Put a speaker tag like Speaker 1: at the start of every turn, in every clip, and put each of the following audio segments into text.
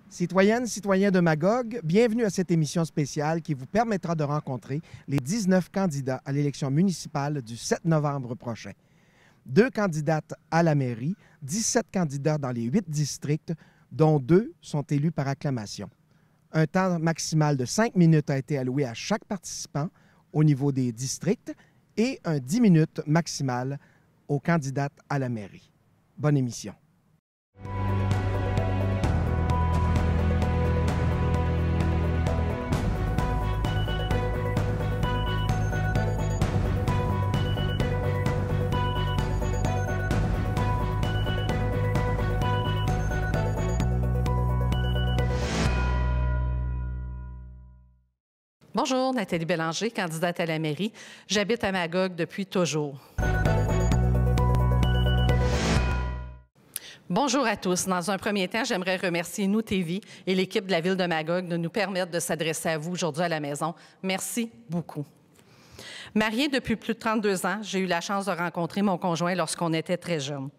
Speaker 1: Citoyennes, citoyens de Magog, bienvenue à cette émission spéciale qui vous permettra de rencontrer les 19 candidats à l'élection municipale du 7 novembre prochain. 2 candidates à la mairie, 17 candidats dans les 8 districts, dont 2 sont élus par acclamation. Un temps maximal de 5 minutes a été alloué à chaque participant au niveau des districts et un 10 minutes maximal aux candidates à la mairie. Bonne émission.
Speaker 2: Bonjour, Nathalie Bélanger, candidate à la mairie. J'habite à Magog depuis toujours. Bonjour à tous. Dans un premier temps, j'aimerais remercier Nous TV et l'équipe de la Ville de Magog de nous permettre de s'adresser à vous aujourd'hui à la maison. Merci beaucoup. Mariée depuis plus de 32 ans, j'ai eu la chance de rencontrer mon conjoint lorsqu'on était très jeunes.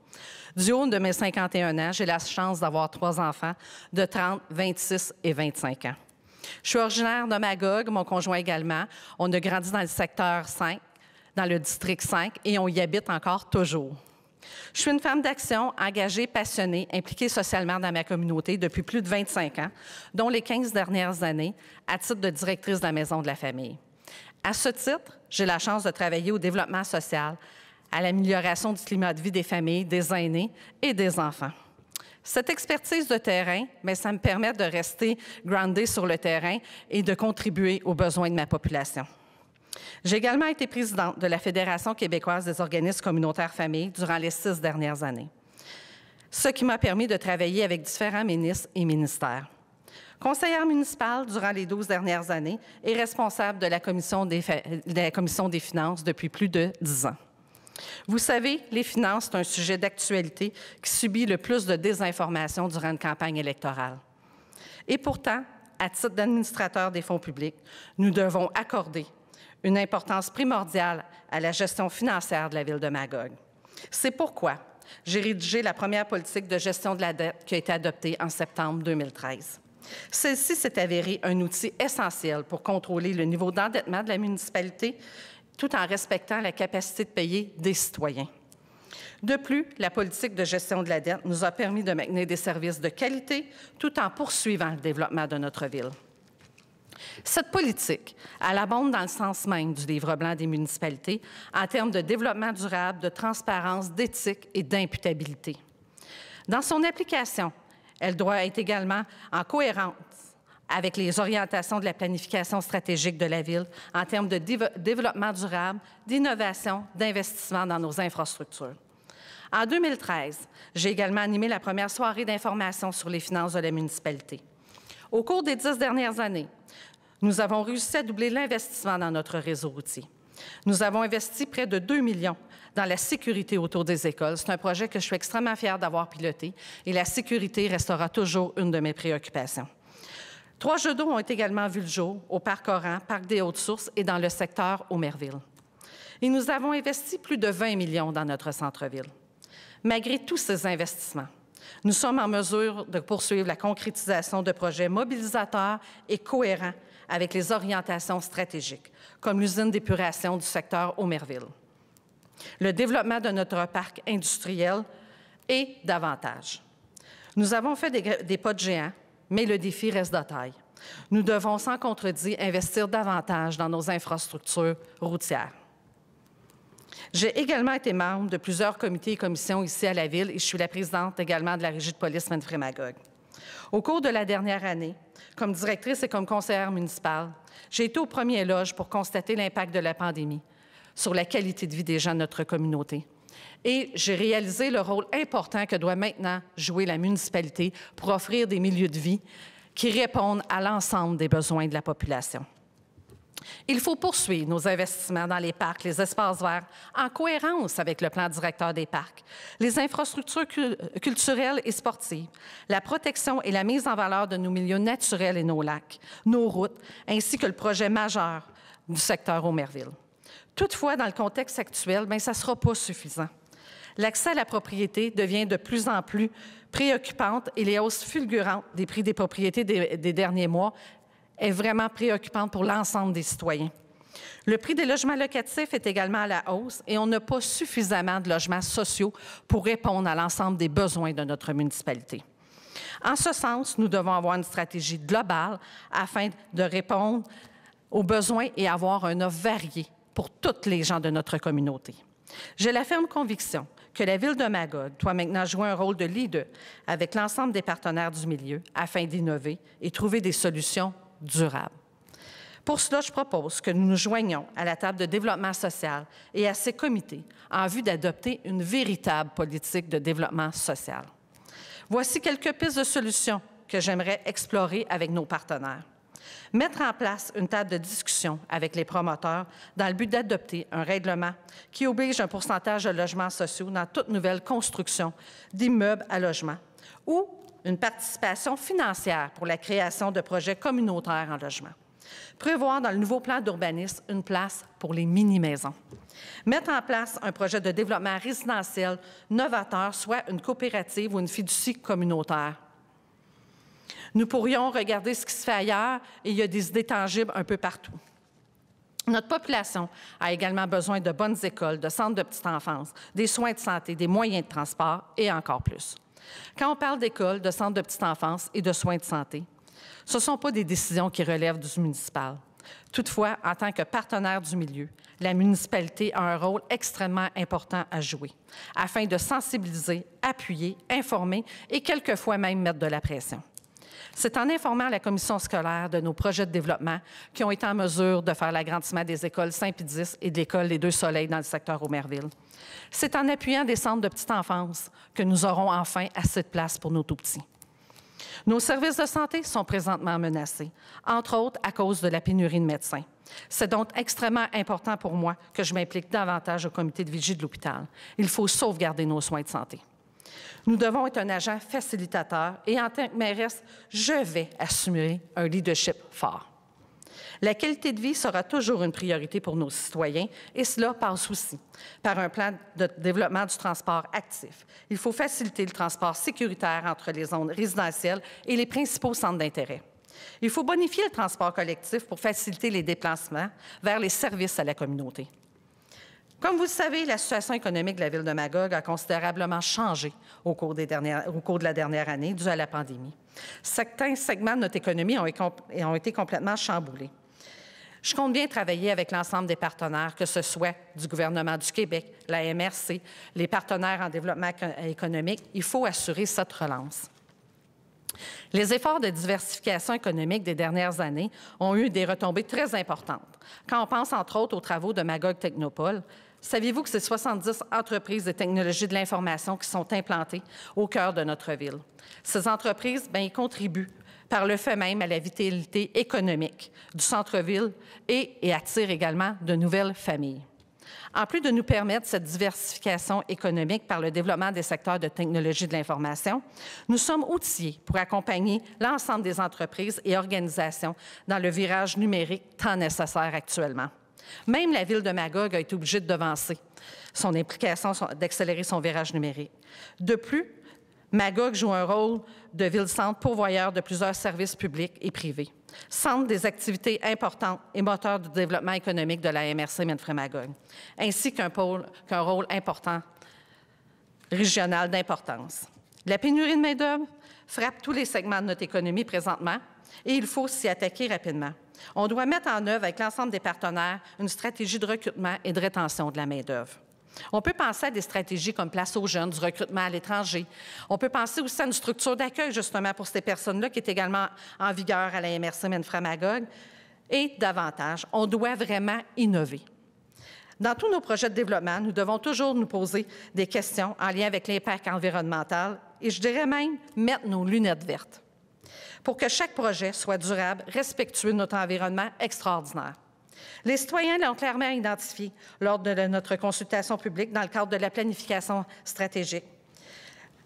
Speaker 2: Du haut de mes 51 ans, j'ai la chance d'avoir 3 enfants de 30, 26 et 25 ans. Je suis originaire de Magog, mon conjoint également. On a grandi dans le secteur 5, dans le district 5, et on y habite encore toujours. Je suis une femme d'action, engagée, passionnée, impliquée socialement dans ma communauté depuis plus de 25 ans, dont les 15 dernières années à titre de directrice de la Maison de la famille. À ce titre, j'ai la chance de travailler au développement social, à l'amélioration du climat de vie des familles, des aînés et des enfants. Cette expertise de terrain, ça me permet de rester groundée sur le terrain et de contribuer aux besoins de ma population. J'ai également été présidente de la Fédération québécoise des organismes communautaires familles durant les 6 dernières années, ce qui m'a permis de travailler avec différents ministres et ministères. Conseillère municipale durant les 12 dernières années et responsable de la Commission des finances depuis plus de 10 ans. Vous savez, les finances, c'est un sujet d'actualité qui subit le plus de désinformation durant une campagne électorale. Et pourtant, à titre d'administrateur des fonds publics, nous devons accorder une importance primordiale à la gestion financière de la Ville de Magog. C'est pourquoi j'ai rédigé la première politique de gestion de la dette qui a été adoptée en septembre 2013. Celle-ci s'est avérée un outil essentiel pour contrôler le niveau d'endettement de la municipalité tout en respectant la capacité de payer des citoyens. De plus, la politique de gestion de la dette nous a permis de maintenir des services de qualité tout en poursuivant le développement de notre ville. Cette politique, elle abonde dans le sens même du livre blanc des municipalités en termes de développement durable, de transparence, d'éthique et d'imputabilité. Dans son application, elle doit être également en cohérence avec les orientations de la planification stratégique de la Ville en termes de développement durable, d'innovation, d'investissement dans nos infrastructures. En 2013, j'ai également animé la première soirée d'information sur les finances de la municipalité. Au cours des 10 dernières années, nous avons réussi à doubler l'investissement dans notre réseau routier. Nous avons investi près de 2 millions dans la sécurité autour des écoles. C'est un projet que je suis extrêmement fière d'avoir piloté et la sécurité restera toujours une de mes préoccupations. 3 jeux d'eau ont également vu le jour au Parc Oran, Parc des Hautes-Sources et dans le secteur Aumerville. Et nous avons investi plus de 20 millions dans notre centre-ville. Malgré tous ces investissements, nous sommes en mesure de poursuivre la concrétisation de projets mobilisateurs et cohérents avec les orientations stratégiques, comme l'usine d'épuration du secteur Aumerville, le développement de notre parc industriel et davantage. Nous avons fait des pas de géant, mais le défi reste de taille. Nous devons, sans contredit, investir davantage dans nos infrastructures routières. J'ai également été membre de plusieurs comités et commissions ici à la Ville et je suis la présidente également de la Régie de police Manfred-Magog. Au cours de la dernière année, comme directrice et comme conseillère municipale, j'ai été au premier loge pour constater l'impact de la pandémie sur la qualité de vie des gens de notre communauté. Et j'ai réalisé le rôle important que doit maintenant jouer la municipalité pour offrir des milieux de vie qui répondent à l'ensemble des besoins de la population. Il faut poursuivre nos investissements dans les parcs, les espaces verts, en cohérence avec le plan directeur des parcs, les infrastructures culturelles et sportives, la protection et la mise en valeur de nos milieux naturels et nos lacs, nos routes, ainsi que le projet majeur du secteur Aumerville. Toutefois, dans le contexte actuel, ça ne sera pas suffisant. L'accès à la propriété devient de plus en plus préoccupante et les hausses fulgurantes des prix des propriétés des derniers mois est vraiment préoccupante pour l'ensemble des citoyens. Le prix des logements locatifs est également à la hausse et on n'a pas suffisamment de logements sociaux pour répondre à l'ensemble des besoins de notre municipalité. En ce sens, nous devons avoir une stratégie globale afin de répondre aux besoins et avoir un offre variée pour toutes les gens de notre communauté. J'ai la ferme conviction que la Ville de Magog doit maintenant jouer un rôle de leader avec l'ensemble des partenaires du milieu afin d'innover et trouver des solutions durables. Pour cela, je propose que nous nous joignions à la table de développement social et à ces comités en vue d'adopter une véritable politique de développement social. Voici quelques pistes de solutions que j'aimerais explorer avec nos partenaires. Mettre en place une table de discussion avec les promoteurs dans le but d'adopter un règlement qui oblige un pourcentage de logements sociaux dans toute nouvelle construction d'immeubles à logement ou une participation financière pour la création de projets communautaires en logement. Prévoir dans le nouveau plan d'urbanisme une place pour les mini-maisons. Mettre en place un projet de développement résidentiel novateur, soit une coopérative ou une fiducie communautaire. Nous pourrions regarder ce qui se fait ailleurs et il y a des idées tangibles un peu partout. Notre population a également besoin de bonnes écoles, de centres de petite enfance, des soins de santé, des moyens de transport et encore plus. Quand on parle d'écoles, de centres de petite enfance et de soins de santé, ce ne sont pas des décisions qui relèvent du municipal. Toutefois, en tant que partenaire du milieu, la municipalité a un rôle extrêmement important à jouer afin de sensibiliser, appuyer, informer et quelquefois même mettre de la pression. C'est en informant la commission scolaire de nos projets de développement qui ont été en mesure de faire l'agrandissement des écoles Saint-Pédis et de l'école Les Deux Soleils dans le secteur Aumerville. C'est en appuyant des centres de petite enfance que nous aurons enfin assez de place pour nos tout-petits. Nos services de santé sont présentement menacés, entre autres à cause de la pénurie de médecins. C'est donc extrêmement important pour moi que je m'implique davantage au comité de vigie de l'hôpital. Il faut sauvegarder nos soins de santé. Nous devons être un agent facilitateur et en tant que mairesse, je vais assumer un leadership fort. La qualité de vie sera toujours une priorité pour nos citoyens et cela passe aussi par un plan de développement du transport actif. Il faut faciliter le transport sécuritaire entre les zones résidentielles et les principaux centres d'intérêt. Il faut bonifier le transport collectif pour faciliter les déplacements vers les services à la communauté. Comme vous le savez, la situation économique de la Ville de Magog a considérablement changé au cours de la dernière année dû à la pandémie. Certains segments de notre économie ont été complètement chamboulés. Je compte bien travailler avec l'ensemble des partenaires, que ce soit du gouvernement du Québec, la MRC, les partenaires en développement économique. Il faut assurer cette relance. Les efforts de diversification économique des dernières années ont eu des retombées très importantes. Quand on pense, entre autres, aux travaux de Magog Technopole, saviez-vous que c'est 70 entreprises de technologie de l'information qui sont implantées au cœur de notre ville? Ces entreprises, y contribuent par le fait même à la vitalité économique du centre-ville et attirent également de nouvelles familles. En plus de nous permettre cette diversification économique par le développement des secteurs de technologie de l'information, nous sommes outillés pour accompagner l'ensemble des entreprises et organisations dans le virage numérique tant nécessaire actuellement. Même la Ville de Magog a été obligée de devancer son implication, d'accélérer son virage numérique. De plus, Magog joue un rôle de ville-centre pourvoyeur de plusieurs services publics et privés, centre des activités importantes et moteur du développement économique de la MRC Menfrey-Magog, ainsi qu'un rôle important régional d'importance. La pénurie de main-d'œuvre frappe tous les segments de notre économie présentement et il faut s'y attaquer rapidement. On doit mettre en œuvre avec l'ensemble des partenaires une stratégie de recrutement et de rétention de la main-d'œuvre. On peut penser à des stratégies comme Place aux jeunes, du recrutement à l'étranger. On peut penser aussi à une structure d'accueil, justement, pour ces personnes-là, qui est également en vigueur à la MRC Menfrey-Magog. Et davantage, on doit vraiment innover. Dans tous nos projets de développement, nous devons toujours nous poser des questions en lien avec l'impact environnemental et je dirais même mettre nos lunettes vertes pour que chaque projet soit durable, respectueux de notre environnement extraordinaire. Les citoyens l'ont clairement identifié lors de notre consultation publique dans le cadre de la planification stratégique.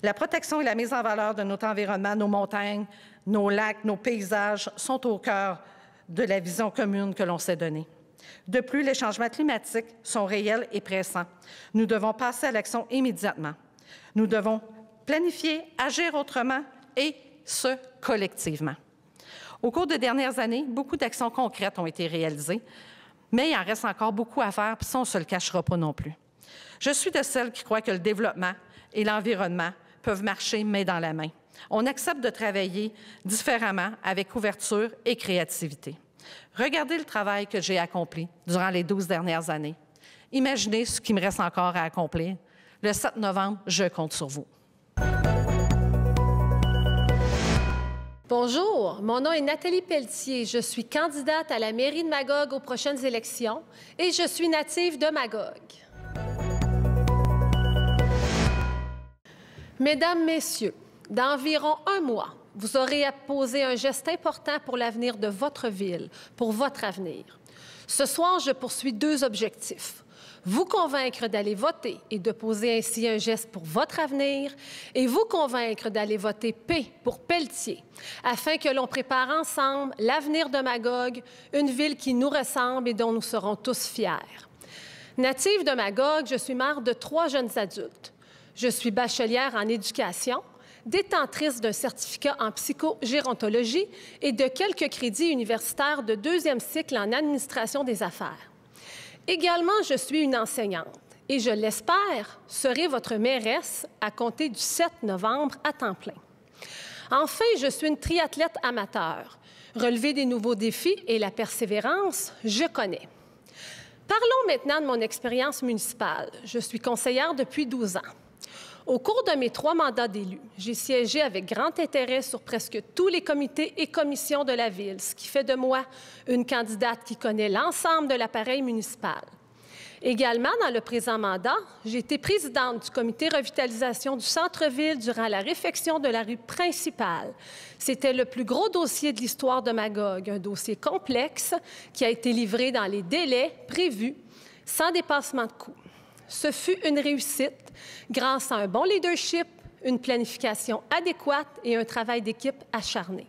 Speaker 2: La protection et la mise en valeur de notre environnement, nos montagnes, nos lacs, nos paysages sont au cœur de la vision commune que l'on s'est donnée. De plus, les changements climatiques sont réels et pressants. Nous devons passer à l'action immédiatement. Nous devons planifier, agir autrement et ce, collectivement. Au cours des dernières années, beaucoup d'actions concrètes ont été réalisées, mais il en reste encore beaucoup à faire, puis ça, on ne se le cachera pas non plus. Je suis de celles qui croient que le développement et l'environnement peuvent marcher main dans la main. On accepte de travailler différemment avec ouverture et créativité. Regardez le travail que j'ai accompli durant les 12 dernières années. Imaginez ce qui me reste encore à accomplir. Le 7 novembre, je compte sur vous.
Speaker 3: Bonjour, mon nom est Nathalie Pelletier. Je suis candidate à la mairie de Magog aux prochaines élections et je suis native de Magog. Mesdames, Messieurs, dans environ un mois, vous aurez à poser un geste important pour l'avenir de votre ville, pour votre avenir. Ce soir, je poursuis 2 objectifs. Vous convaincre d'aller voter et de poser ainsi un geste pour votre avenir, et vous convaincre d'aller voter P pour Pelletier, afin que l'on prépare ensemble l'avenir de Magog, une ville qui nous ressemble et dont nous serons tous fiers. Native de Magog, je suis mère de 3 jeunes adultes. Je suis bachelière en éducation, détentrice d'un certificat en psychogérontologie et de quelques crédits universitaires de 2e cycle en administration des affaires. Également, je suis une enseignante et, je l'espère, serai votre mairesse à compter du 7 novembre à temps plein. Enfin, je suis une triathlète amateur. Relever des nouveaux défis et la persévérance, je connais. Parlons maintenant de mon expérience municipale. Je suis conseillère depuis 12 ans. Au cours de mes 3 mandats d'élu, j'ai siégé avec grand intérêt sur presque tous les comités et commissions de la Ville, ce qui fait de moi une candidate qui connaît l'ensemble de l'appareil municipal. Également, dans le présent mandat, j'ai été présidente du comité revitalisation du centre-ville durant la réfection de la rue principale. C'était le plus gros dossier de l'histoire de Magog, un dossier complexe qui a été livré dans les délais prévus, sans dépassement de coûts. Ce fut une réussite grâce à un bon leadership, une planification adéquate et un travail d'équipe acharné.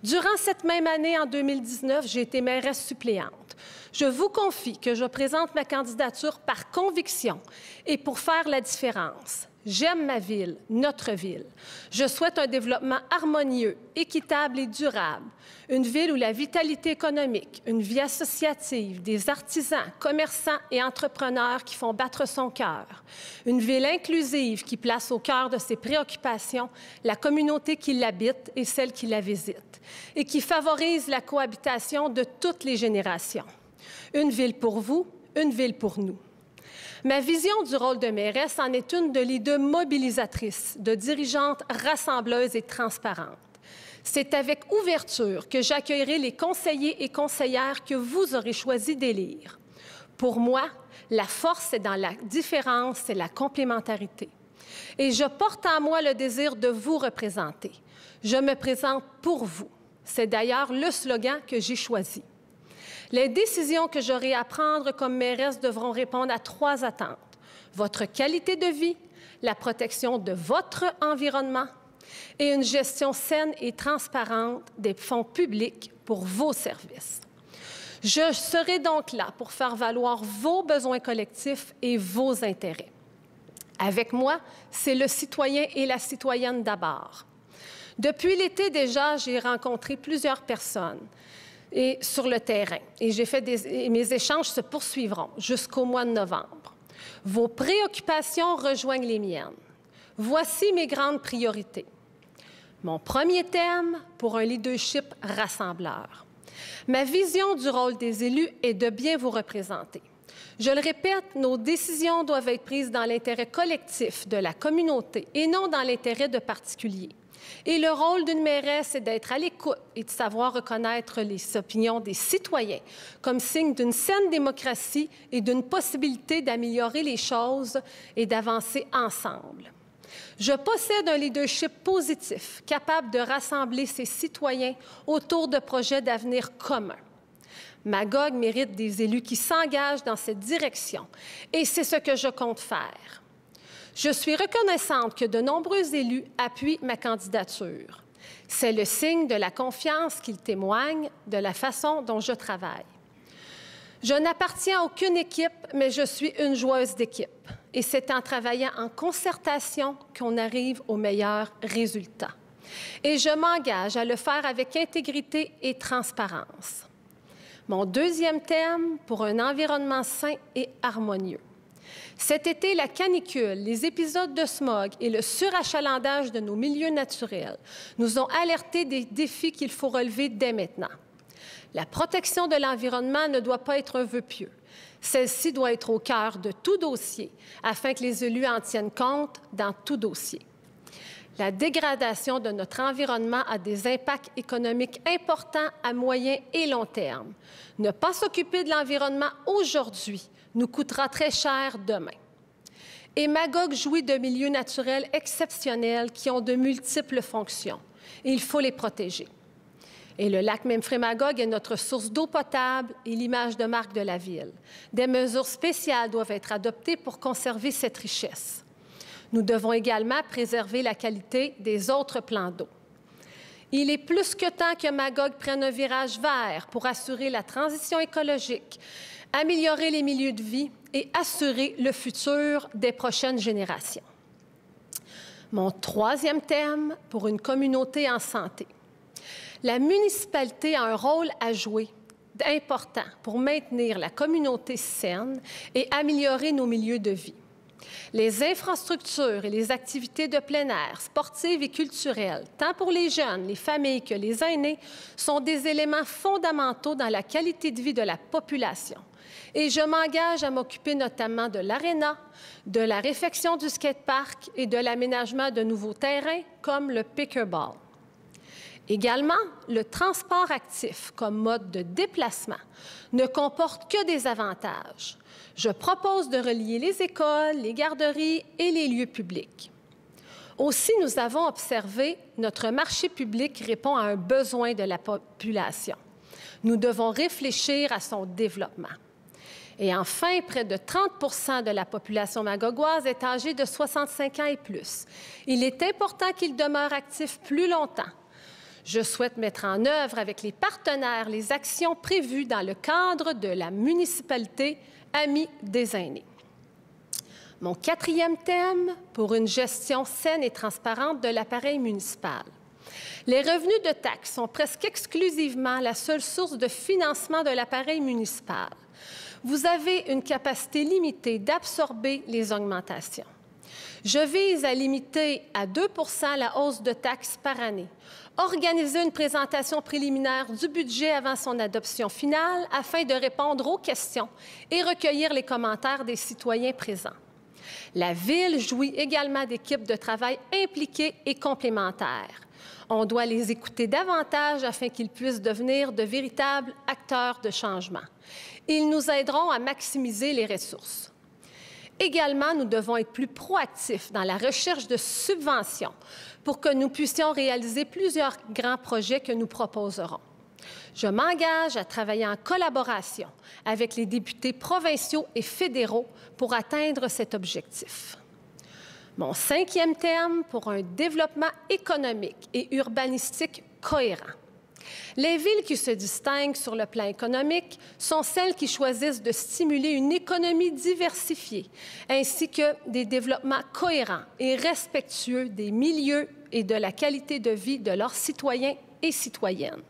Speaker 3: Durant cette même année, en 2019, j'ai été mairesse suppléante. Je vous confie que je présente ma candidature par conviction et pour faire la différence. J'aime ma ville, notre ville. Je souhaite un développement harmonieux, équitable et durable. Une ville où la vitalité économique, une vie associative, des artisans, commerçants et entrepreneurs qui font battre son cœur. Une ville inclusive qui place au cœur de ses préoccupations la communauté qui l'habite et celle qui la visite. Et qui favorise la cohabitation de toutes les générations. Une ville pour vous, une ville pour nous. Ma vision du rôle de mairesse en est une de leader mobilisatrice, de dirigeante rassembleuse et transparente. C'est avec ouverture que j'accueillerai les conseillers et conseillères que vous aurez choisi d'élire. Pour moi, la force est dans la différence et la complémentarité. Et je porte en moi le désir de vous représenter. Je me présente pour vous. C'est d'ailleurs le slogan que j'ai choisi. Les décisions que j'aurai à prendre comme mairesse devront répondre à 3 attentes. Votre qualité de vie, la protection de votre environnement et une gestion saine et transparente des fonds publics pour vos services. Je serai donc là pour faire valoir vos besoins collectifs et vos intérêts. Avec moi, c'est le citoyen et la citoyenne d'abord. Depuis l'été déjà, j'ai rencontré plusieurs personnes et sur le terrain. Et mes échanges se poursuivront jusqu'au mois de novembre. Vos préoccupations rejoignent les miennes. Voici mes grandes priorités. Mon premier thème pour un leadership rassembleur. Ma vision du rôle des élus est de bien vous représenter. Je le répète, nos décisions doivent être prises dans l'intérêt collectif de la communauté et non dans l'intérêt de particuliers. Et le rôle d'une mairesse est d'être à l'écoute et de savoir reconnaître les opinions des citoyens comme signe d'une saine démocratie et d'une possibilité d'améliorer les choses et d'avancer ensemble. Je possède un leadership positif, capable de rassembler ses citoyens autour de projets d'avenir communs. Magog mérite des élus qui s'engagent dans cette direction et c'est ce que je compte faire. Je suis reconnaissante que de nombreux élus appuient ma candidature. C'est le signe de la confiance qu'ils témoignent de la façon dont je travaille. Je n'appartiens à aucune équipe, mais je suis une joueuse d'équipe. Et c'est en travaillant en concertation qu'on arrive aux meilleurs résultats. Et je m'engage à le faire avec intégrité et transparence. Mon deuxième thème, pour un environnement sain et harmonieux. Cet été, la canicule, les épisodes de smog et le surachalandage de nos milieux naturels nous ont alertés des défis qu'il faut relever dès maintenant. La protection de l'environnement ne doit pas être un vœu pieux. Celle-ci doit être au cœur de tout dossier afin que les élus en tiennent compte dans tout dossier. La dégradation de notre environnement a des impacts économiques importants à moyen et long terme. Ne pas s'occuper de l'environnement aujourd'hui nous coûtera très cher demain. Et Magog jouit de milieux naturels exceptionnels qui ont de multiples fonctions. Et il faut les protéger. Et le lac Memphremagog est notre source d'eau potable et l'image de marque de la ville. Des mesures spéciales doivent être adoptées pour conserver cette richesse. Nous devons également préserver la qualité des autres plans d'eau. Il est plus que temps que Magog prenne un virage vert pour assurer la transition écologique, améliorer les milieux de vie et assurer le futur des prochaines générations. Mon troisième thème, pour une communauté en santé. La municipalité a un rôle à jouer important pour maintenir la communauté saine et améliorer nos milieux de vie. Les infrastructures et les activités de plein air, sportives et culturelles, tant pour les jeunes, les familles que les aînés, sont des éléments fondamentaux dans la qualité de vie de la population. Et je m'engage à m'occuper notamment de l'aréna, de la réfection du skatepark et de l'aménagement de nouveaux terrains comme le pickleball. Également, le transport actif comme mode de déplacement ne comporte que des avantages. Je propose de relier les écoles, les garderies et les lieux publics. Aussi, nous avons observé que notre marché public répond à un besoin de la population. Nous devons réfléchir à son développement. Et enfin, près de 30 % de la population magogoise est âgée de 65 ans et plus. Il est important qu'il demeure actif plus longtemps. Je souhaite mettre en œuvre avec les partenaires les actions prévues dans le cadre de la municipalité Amis des aînés. Mon quatrième thème, pour une gestion saine et transparente de l'appareil municipal. Les revenus de taxes sont presque exclusivement la seule source de financement de l'appareil municipal. Vous avez une capacité limitée d'absorber les augmentations. Je vise à limiter à 2 % la hausse de taxes par année, organiser une présentation préliminaire du budget avant son adoption finale afin de répondre aux questions et recueillir les commentaires des citoyens présents. La Ville jouit également d'équipes de travail impliquées et complémentaires. On doit les écouter davantage afin qu'ils puissent devenir de véritables acteurs de changement. Ils nous aideront à maximiser les ressources. Également, nous devons être plus proactifs dans la recherche de subventions pour que nous puissions réaliser plusieurs grands projets que nous proposerons. Je m'engage à travailler en collaboration avec les députés provinciaux et fédéraux pour atteindre cet objectif. Mon cinquième thème, pour un développement économique et urbanistique cohérent. Les villes qui se distinguent sur le plan économique sont celles qui choisissent de stimuler une économie diversifiée, ainsi que des développements cohérents et respectueux des milieux et de la qualité de vie de leurs citoyens et citoyennes.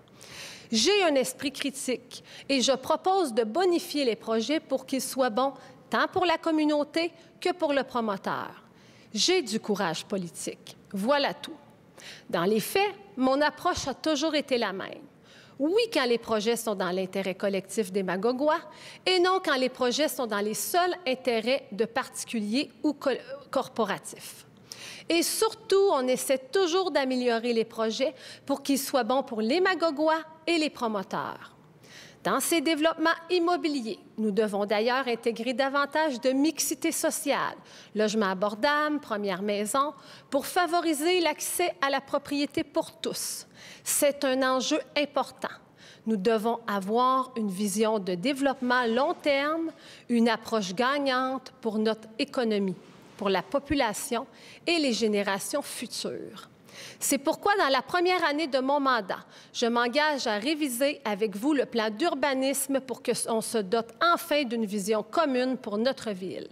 Speaker 3: J'ai un esprit critique et je propose de bonifier les projets pour qu'ils soient bons tant pour la communauté que pour le promoteur. J'ai du courage politique. Voilà tout. Dans les faits, mon approche a toujours été la même. Oui, quand les projets sont dans l'intérêt collectif des Magogois, et non quand les projets sont dans les seuls intérêts de particuliers ou corporatifs. Et surtout, on essaie toujours d'améliorer les projets pour qu'ils soient bons pour les Magogois et les promoteurs. Dans ces développements immobiliers, nous devons d'ailleurs intégrer davantage de mixité sociale, logement abordable, première maison, pour favoriser l'accès à la propriété pour tous. C'est un enjeu important. Nous devons avoir une vision de développement long terme, une approche gagnante pour notre économie, pour la population et les générations futures. C'est pourquoi, dans la première année de mon mandat, je m'engage à réviser avec vous le plan d'urbanisme pour qu'on se dote enfin d'une vision commune pour notre ville.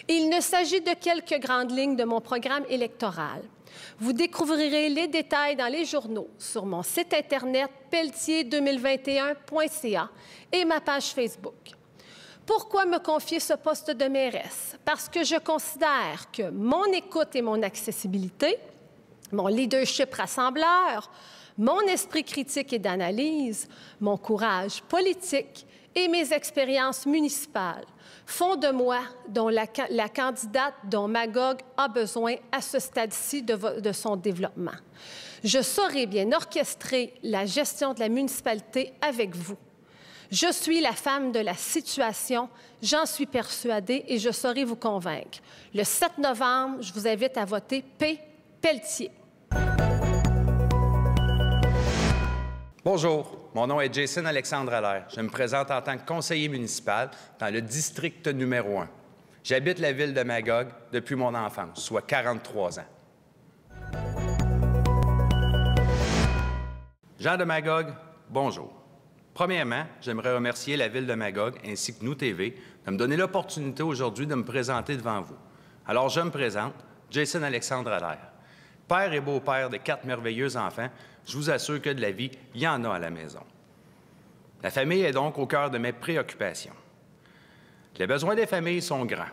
Speaker 3: Il ne s'agit de quelques grandes lignes de mon programme électoral. Vous découvrirez les détails dans les journaux, sur mon site Internet pelletier2021.ca et ma page Facebook. Pourquoi me confier ce poste de mairesse? Parce que je considère que mon écoute et mon accessibilité, mon leadership rassembleur, mon esprit critique et d'analyse, mon courage politique et mes expériences municipales font de moi la candidate dont Magog a besoin à ce stade-ci de son développement. Je saurai bien orchestrer la gestion de la municipalité avec vous. Je suis la femme de la situation, j'en suis persuadée et je saurai vous convaincre. Le 7 novembre, je vous invite à voter P. Pelletier.
Speaker 4: Bonjour, mon nom est Jason Alexandre Allaire. Je me présente en tant que conseiller municipal dans le district numéro 1. J'habite la ville de Magog depuis mon enfance, soit 43 ans. Jean de Magog, bonjour. Premièrement, j'aimerais remercier la ville de Magog ainsi que Nous TV de me donner l'opportunité aujourd'hui de me présenter devant vous. Alors, je me présente, Jason Alexandre Allaire. Père et beau-père de 4 merveilleux enfants, je vous assure que de la vie, il y en a à la maison. La famille est donc au cœur de mes préoccupations. Les besoins des familles sont grands.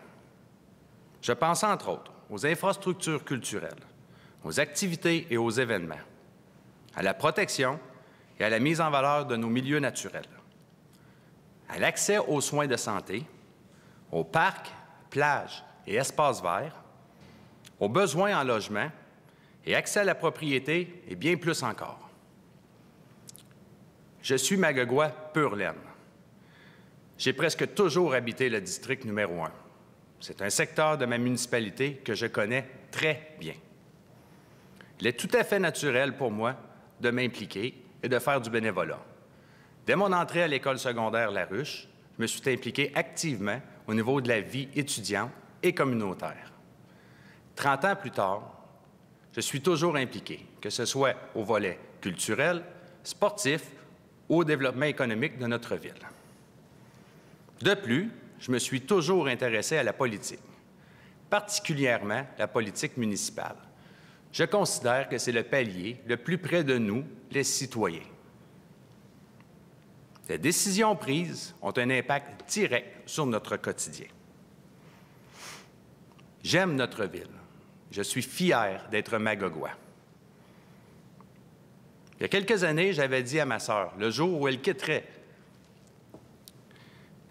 Speaker 4: Je pense entre autres aux infrastructures culturelles, aux activités et aux événements, à la protection et à la mise en valeur de nos milieux naturels, à l'accès aux soins de santé, aux parcs, plages et espaces verts, aux besoins en logement et accès à la propriété et bien plus encore. Je suis Magogois pur laine. J'ai presque toujours habité le district numéro 1. C'est un secteur de ma municipalité que je connais très bien. Il est tout à fait naturel pour moi de m'impliquer et de faire du bénévolat. Dès mon entrée à l'école secondaire La Ruche, je me suis impliqué activement au niveau de la vie étudiante et communautaire. 30 ans plus tard, je suis toujours impliqué, que ce soit au volet culturel, sportif ou au développement économique de notre ville. De plus, je me suis toujours intéressé à la politique, particulièrement la politique municipale. Je considère que c'est le palier le plus près de nous, les citoyens. Les décisions prises ont un impact direct sur notre quotidien. J'aime notre ville. Je suis fier d'être Magogois. Il y a quelques années, j'avais dit à ma sœur, le jour où elle quitterait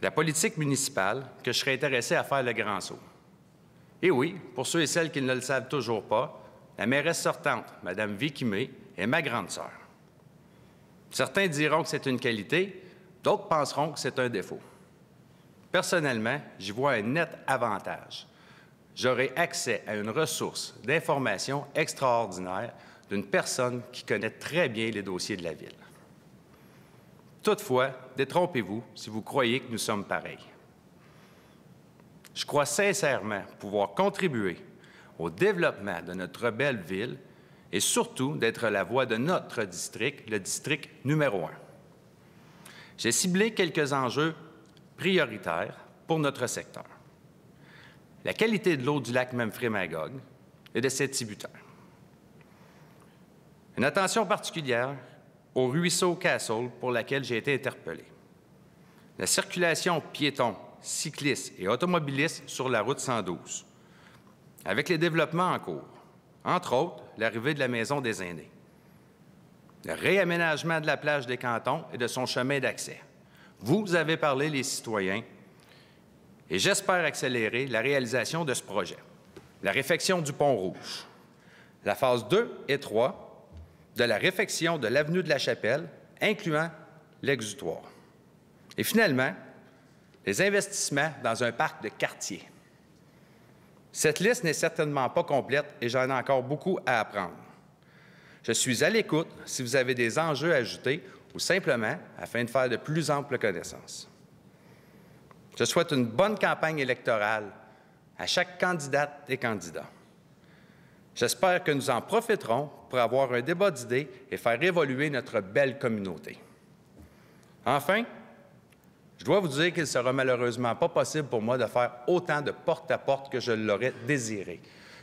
Speaker 4: la politique municipale, que je serais intéressé à faire le grand saut. Et oui, pour ceux et celles qui ne le savent toujours pas, la mairesse sortante, Mme Vicky May, est ma grande sœur. Certains diront que c'est une qualité, d'autres penseront que c'est un défaut. Personnellement, j'y vois un net avantage. J'aurai accès à une ressource d'information extraordinaire d'une personne qui connaît très bien les dossiers de la ville. Toutefois, détrompez-vous si vous croyez que nous sommes pareils. Je crois sincèrement pouvoir contribuer au développement de notre belle ville et surtout d'être la voix de notre district, le district numéro 1. J'ai ciblé quelques enjeux prioritaires pour notre secteur. La qualité de l'eau du lac Memphremagog et de ses tributaires. Une attention particulière au ruisseau Castle pour laquelle j'ai été interpellé. La circulation piétons, cyclistes et automobilistes sur la route 112, avec les développements en cours, entre autres l'arrivée de la Maison des aînés, le réaménagement de la plage des Cantons et de son chemin d'accès. Vous avez parlé, les citoyens, et j'espère accélérer la réalisation de ce projet. La réfection du Pont-Rouge, la phase 2 et 3 de la réfection de l'avenue de la Chapelle, incluant l'exutoire. Et finalement, les investissements dans un parc de quartier. Cette liste n'est certainement pas complète et j'en ai encore beaucoup à apprendre. Je suis à l'écoute si vous avez des enjeux à ajouter ou simplement afin de faire de plus amples connaissances. Je souhaite une bonne campagne électorale à chaque candidate et candidat. J'espère que nous en profiterons pour pour avoir un débat d'idées et faire évoluer notre belle communauté. Enfin, je dois vous dire qu'il ne sera malheureusement pas possible pour moi de faire autant de porte-à-porte que je l'aurais désiré,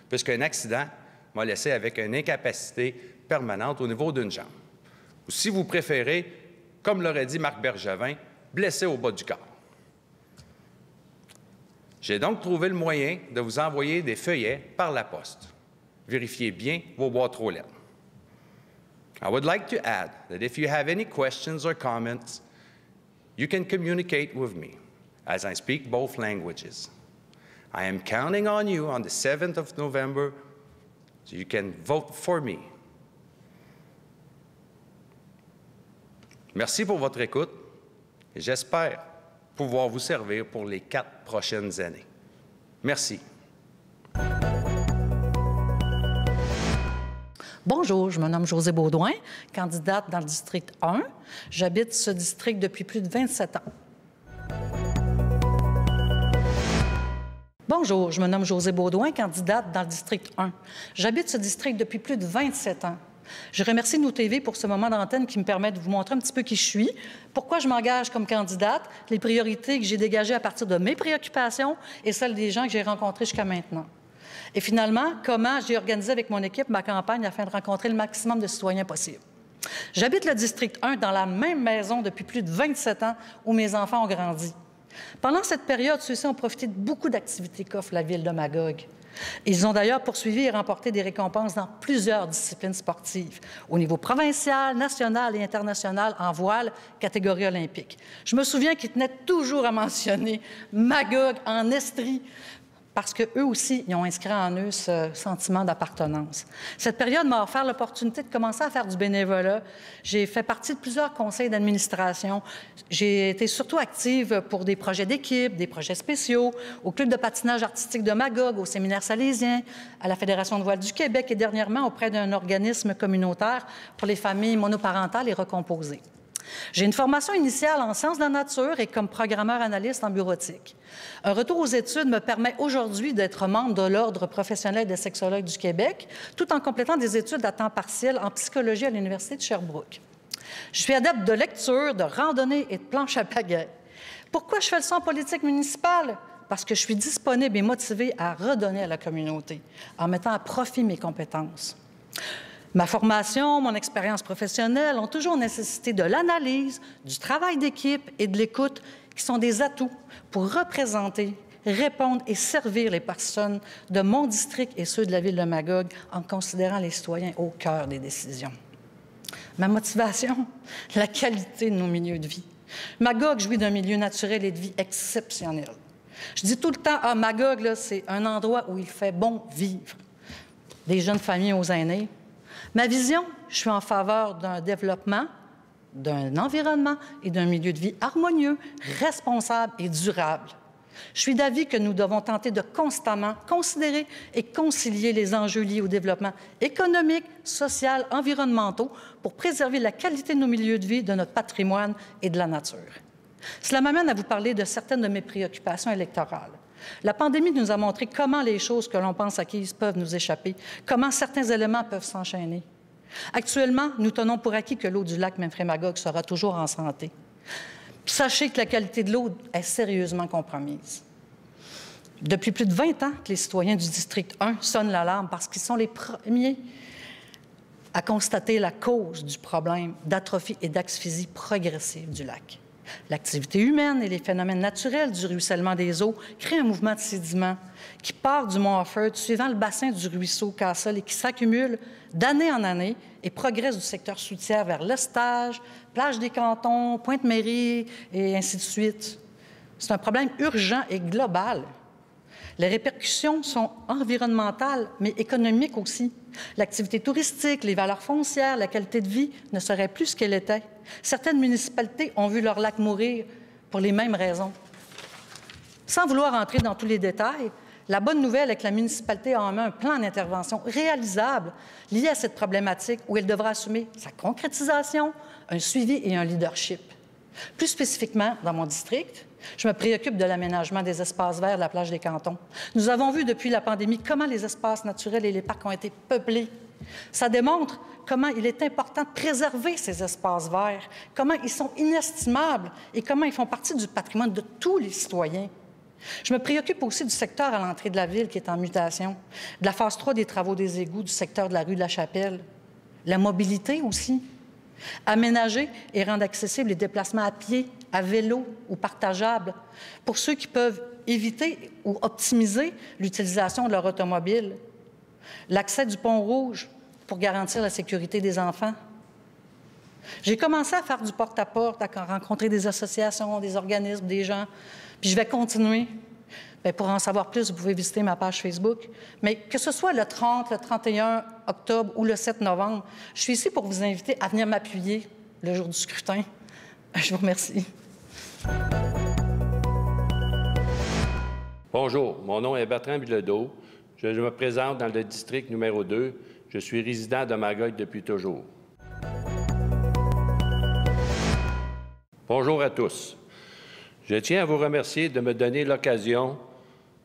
Speaker 4: puisqu'un accident m'a laissé avec une incapacité permanente au niveau d'une jambe. Ou si vous préférez, comme l'aurait dit Marc Bergevin, blessé au bas du corps. J'ai donc trouvé le moyen de vous envoyer des feuillets par la poste. Vérifiez bien vos boîtes aux lettres. I would like to add that if you have any questions or comments, you can communicate with me, as I speak both languages. I am counting on you on the 7th of November so you can vote for me. Merci pour votre écoute et j'espère pouvoir vous servir pour les 4 prochaines années. Merci.
Speaker 5: Bonjour, je me nomme Josée Baudouin, candidate dans le district 1. J'habite ce district depuis plus de 27 ans. Bonjour, je me nomme Josée Baudouin, candidate dans le district 1. J'habite ce district depuis plus de 27 ans. Je remercie Nous TV pour ce moment d'antenne qui me permet de vous montrer un petit peu qui je suis, pourquoi je m'engage comme candidate, les priorités que j'ai dégagées à partir de mes préoccupations et celles des gens que j'ai rencontrés jusqu'à maintenant. Et finalement, comment j'ai organisé avec mon équipe ma campagne afin de rencontrer le maximum de citoyens possible. J'habite le district 1 dans la même maison depuis plus de 27 ans où mes enfants ont grandi. Pendant cette période, ceux-ci ont profité de beaucoup d'activités qu'offre la ville de Magog. Ils ont d'ailleurs poursuivi et remporté des récompenses dans plusieurs disciplines sportives, au niveau provincial, national et international en voile, catégorie olympique. Je me souviens qu'ils tenaient toujours à mentionner Magog en Estrie, parce qu'eux aussi, ils ont inscrit en eux ce sentiment d'appartenance. Cette période m'a offert l'opportunité de commencer à faire du bénévolat. J'ai fait partie de plusieurs conseils d'administration. J'ai été surtout active pour des projets d'équipe, des projets spéciaux, au club de patinage artistique de Magog, au séminaire salésien, à la Fédération de voile du Québec et dernièrement auprès d'un organisme communautaire pour les familles monoparentales et recomposées. J'ai une formation initiale en sciences de la nature et comme programmeur-analyste en bureautique. Un retour aux études me permet aujourd'hui d'être membre de l'Ordre professionnel des sexologues du Québec, tout en complétant des études à temps partiel en psychologie à l'Université de Sherbrooke. Je suis adepte de lecture, de randonnée et de planche à pagaie. Pourquoi je fais le son en politique municipale? Parce que je suis disponible et motivée à redonner à la communauté, en mettant à profit mes compétences. Ma formation, mon expérience professionnelle ont toujours nécessité de l'analyse, du travail d'équipe et de l'écoute qui sont des atouts pour représenter, répondre et servir les personnes de mon district et ceux de la ville de Magog en considérant les citoyens au cœur des décisions. Ma motivation, la qualité de nos milieux de vie. Magog jouit d'un milieu naturel et de vie exceptionnel. Je dis tout le temps, Magog, c'est un endroit où il fait bon vivre. Des jeunes familles aux aînés. Ma vision, je suis en faveur d'un développement, d'un environnement et d'un milieu de vie harmonieux, responsable et durable. Je suis d'avis que nous devons tenter de constamment considérer et concilier les enjeux liés au développement économique, social, environnementaux pour préserver la qualité de nos milieux de vie, de notre patrimoine et de la nature. Cela m'amène à vous parler de certaines de mes préoccupations électorales. La pandémie nous a montré comment les choses que l'on pense acquises peuvent nous échapper, comment certains éléments peuvent s'enchaîner. Actuellement, nous tenons pour acquis que l'eau du lac Memphremagog sera toujours en santé. Sachez que la qualité de l'eau est sérieusement compromise. Depuis plus de 20 ans que les citoyens du district 1 sonnent l'alarme parce qu'ils sont les premiers à constater la cause du problème d'atrophie et d'asphyxie progressive du lac. L'activité humaine et les phénomènes naturels du ruissellement des eaux créent un mouvement de sédiments qui part du mont Offord, suivant le bassin du ruisseau Castle et qui s'accumule d'année en année et progresse du secteur soutière vers l'Estage, Plage des Cantons, Pointe-Mairie et ainsi de suite. C'est un problème urgent et global. Les répercussions sont environnementales, mais économiques aussi. L'activité touristique, les valeurs foncières, la qualité de vie ne seraient plus ce qu'elle était. Certaines municipalités ont vu leur lac mourir pour les mêmes raisons. Sans vouloir entrer dans tous les détails, la bonne nouvelle est que la municipalité a en main un plan d'intervention réalisable lié à cette problématique où elle devra assumer sa concrétisation, un suivi et un leadership. Plus spécifiquement, dans mon district, je me préoccupe de l'aménagement des espaces verts de la plage des Cantons. Nous avons vu depuis la pandémie comment les espaces naturels et les parcs ont été peuplés Ça démontre comment il est important de préserver ces espaces verts, comment ils sont inestimables et comment ils font partie du patrimoine de tous les citoyens. Je me préoccupe aussi du secteur à l'entrée de la ville qui est en mutation, de la phase 3 des travaux des égouts du secteur de la rue de la Chapelle, la mobilité aussi. Aménager et rendre accessibles les déplacements à pied, à vélo ou partageables pour ceux qui peuvent éviter ou optimiser l'utilisation de leur automobile. L'accès du pont Rouge pour garantir la sécurité des enfants. J'ai commencé à faire du porte-à-porte, à rencontrer des associations, des organismes, des gens, puis je vais continuer. Bien, pour en savoir plus, vous pouvez visiter ma page Facebook. Mais que ce soit le 30, le 31 octobre ou le 7 novembre, je suis ici pour vous inviter à venir m'appuyer le jour du scrutin. Je vous remercie.
Speaker 6: Bonjour, mon nom est Bertrand Bilodeau. Je me présente dans le district numéro 2. Je suis résident de Magog depuis toujours. Bonjour à tous. Je tiens à vous remercier de me donner l'occasion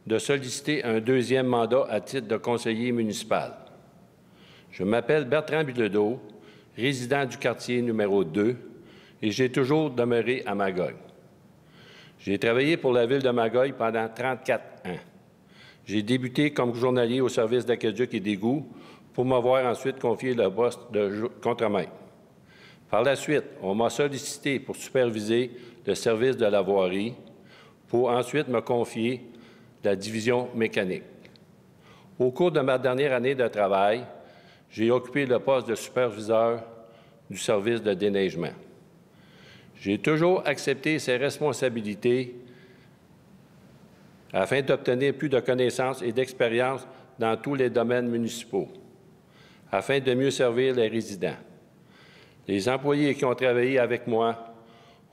Speaker 6: de solliciter un deuxième mandat à titre de conseiller municipal. Je m'appelle Bertrand Bilodeau, résident du quartier numéro 2, et j'ai toujours demeuré à Magog. J'ai travaillé pour la ville de Magog pendant 34 ans. J'ai débuté comme journalier au service d'aqueduc et d'égouts pour m'avoir ensuite confié le poste de contremaître. Par la suite, on m'a sollicité pour superviser le service de la voirie, pour ensuite me confier la division mécanique. Au cours de ma dernière année de travail, j'ai occupé le poste de superviseur du service de déneigement. J'ai toujours accepté ces responsabilités afin d'obtenir plus de connaissances et d'expérience dans tous les domaines municipaux, afin de mieux servir les résidents. Les employés qui ont travaillé avec moi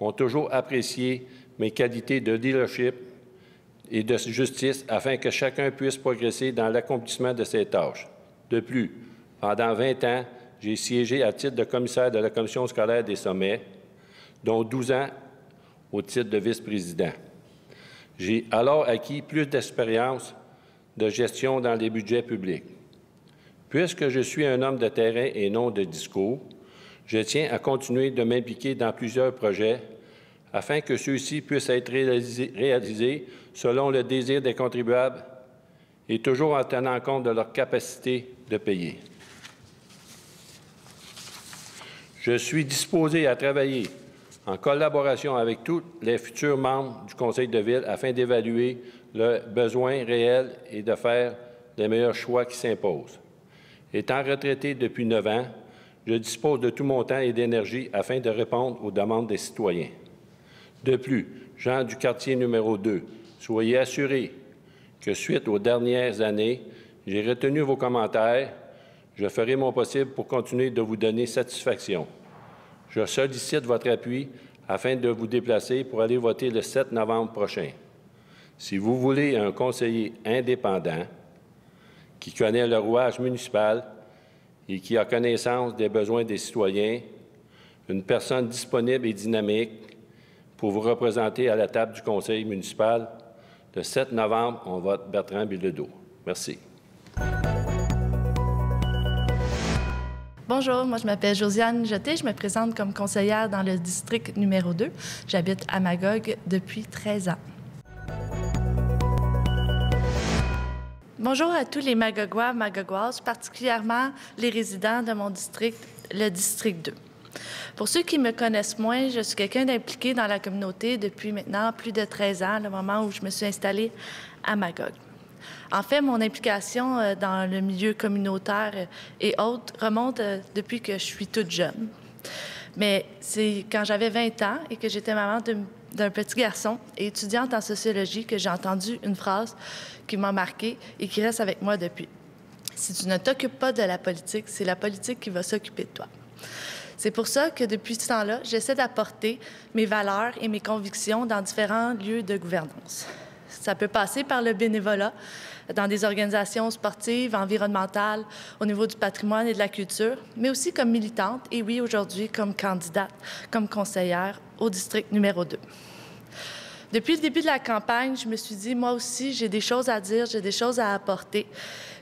Speaker 6: ont toujours apprécié mes qualités de leadership et de justice afin que chacun puisse progresser dans l'accomplissement de ses tâches. De plus, pendant 20 ans, j'ai siégé à titre de commissaire de la Commission scolaire des sommets, dont 12 ans au titre de vice-président. J'ai alors acquis plus d'expérience de gestion dans les budgets publics. Puisque je suis un homme de terrain et non de discours, je tiens à continuer de m'impliquer dans plusieurs projets afin que ceux-ci puissent être réalisés selon le désir des contribuables et toujours en tenant compte de leur capacité de payer. Je suis disposé à travailler en collaboration avec tous les futurs membres du Conseil de ville afin d'évaluer le besoin réel et de faire les meilleurs choix qui s'imposent. Étant retraité depuis 9 ans, je dispose de tout mon temps et d'énergie afin de répondre aux demandes des citoyens. De plus, gens du quartier numéro 2, soyez assurés que, suite aux dernières années, j'ai retenu vos commentaires. Je ferai mon possible pour continuer de vous donner satisfaction. Je sollicite votre appui afin de vous déplacer pour aller voter le 7 novembre prochain. Si vous voulez un conseiller indépendant qui connaît le rouage municipal et qui a connaissance des besoins des citoyens, une personne disponible et dynamique pour vous représenter à la table du conseil municipal, le 7 novembre, on vote Bertrand Bilodeau. Merci.
Speaker 7: Bonjour, moi je m'appelle Josiane Jeté, je me présente comme conseillère dans le district numéro 2. J'habite à Magog depuis 13 ans. Bonjour à tous les Magogois, Magogoises, particulièrement les résidents de mon district, le district 2. Pour ceux qui me connaissent moins, je suis quelqu'un d'impliqué dans la communauté depuis maintenant plus de 13 ans, le moment où je me suis installée à Magog. En fait, mon implication dans le milieu communautaire et autres remonte depuis que je suis toute jeune. Mais c'est quand j'avais 20 ans et que j'étais maman d'un petit garçon et étudiante en sociologie que j'ai entendu une phrase qui m'a marquée et qui reste avec moi depuis. Si tu ne t'occupes pas de la politique, c'est la politique qui va s'occuper de toi. C'est pour ça que depuis ce temps-là, j'essaie d'apporter mes valeurs et mes convictions dans différents lieux de gouvernance. Ça peut passer par le bénévolat dans des organisations sportives, environnementales, au niveau du patrimoine et de la culture, mais aussi comme militante et oui, aujourd'hui, comme candidate, comme conseillère au district numéro 2. Depuis le début de la campagne, je me suis dit, moi aussi, j'ai des choses à dire, j'ai des choses à apporter.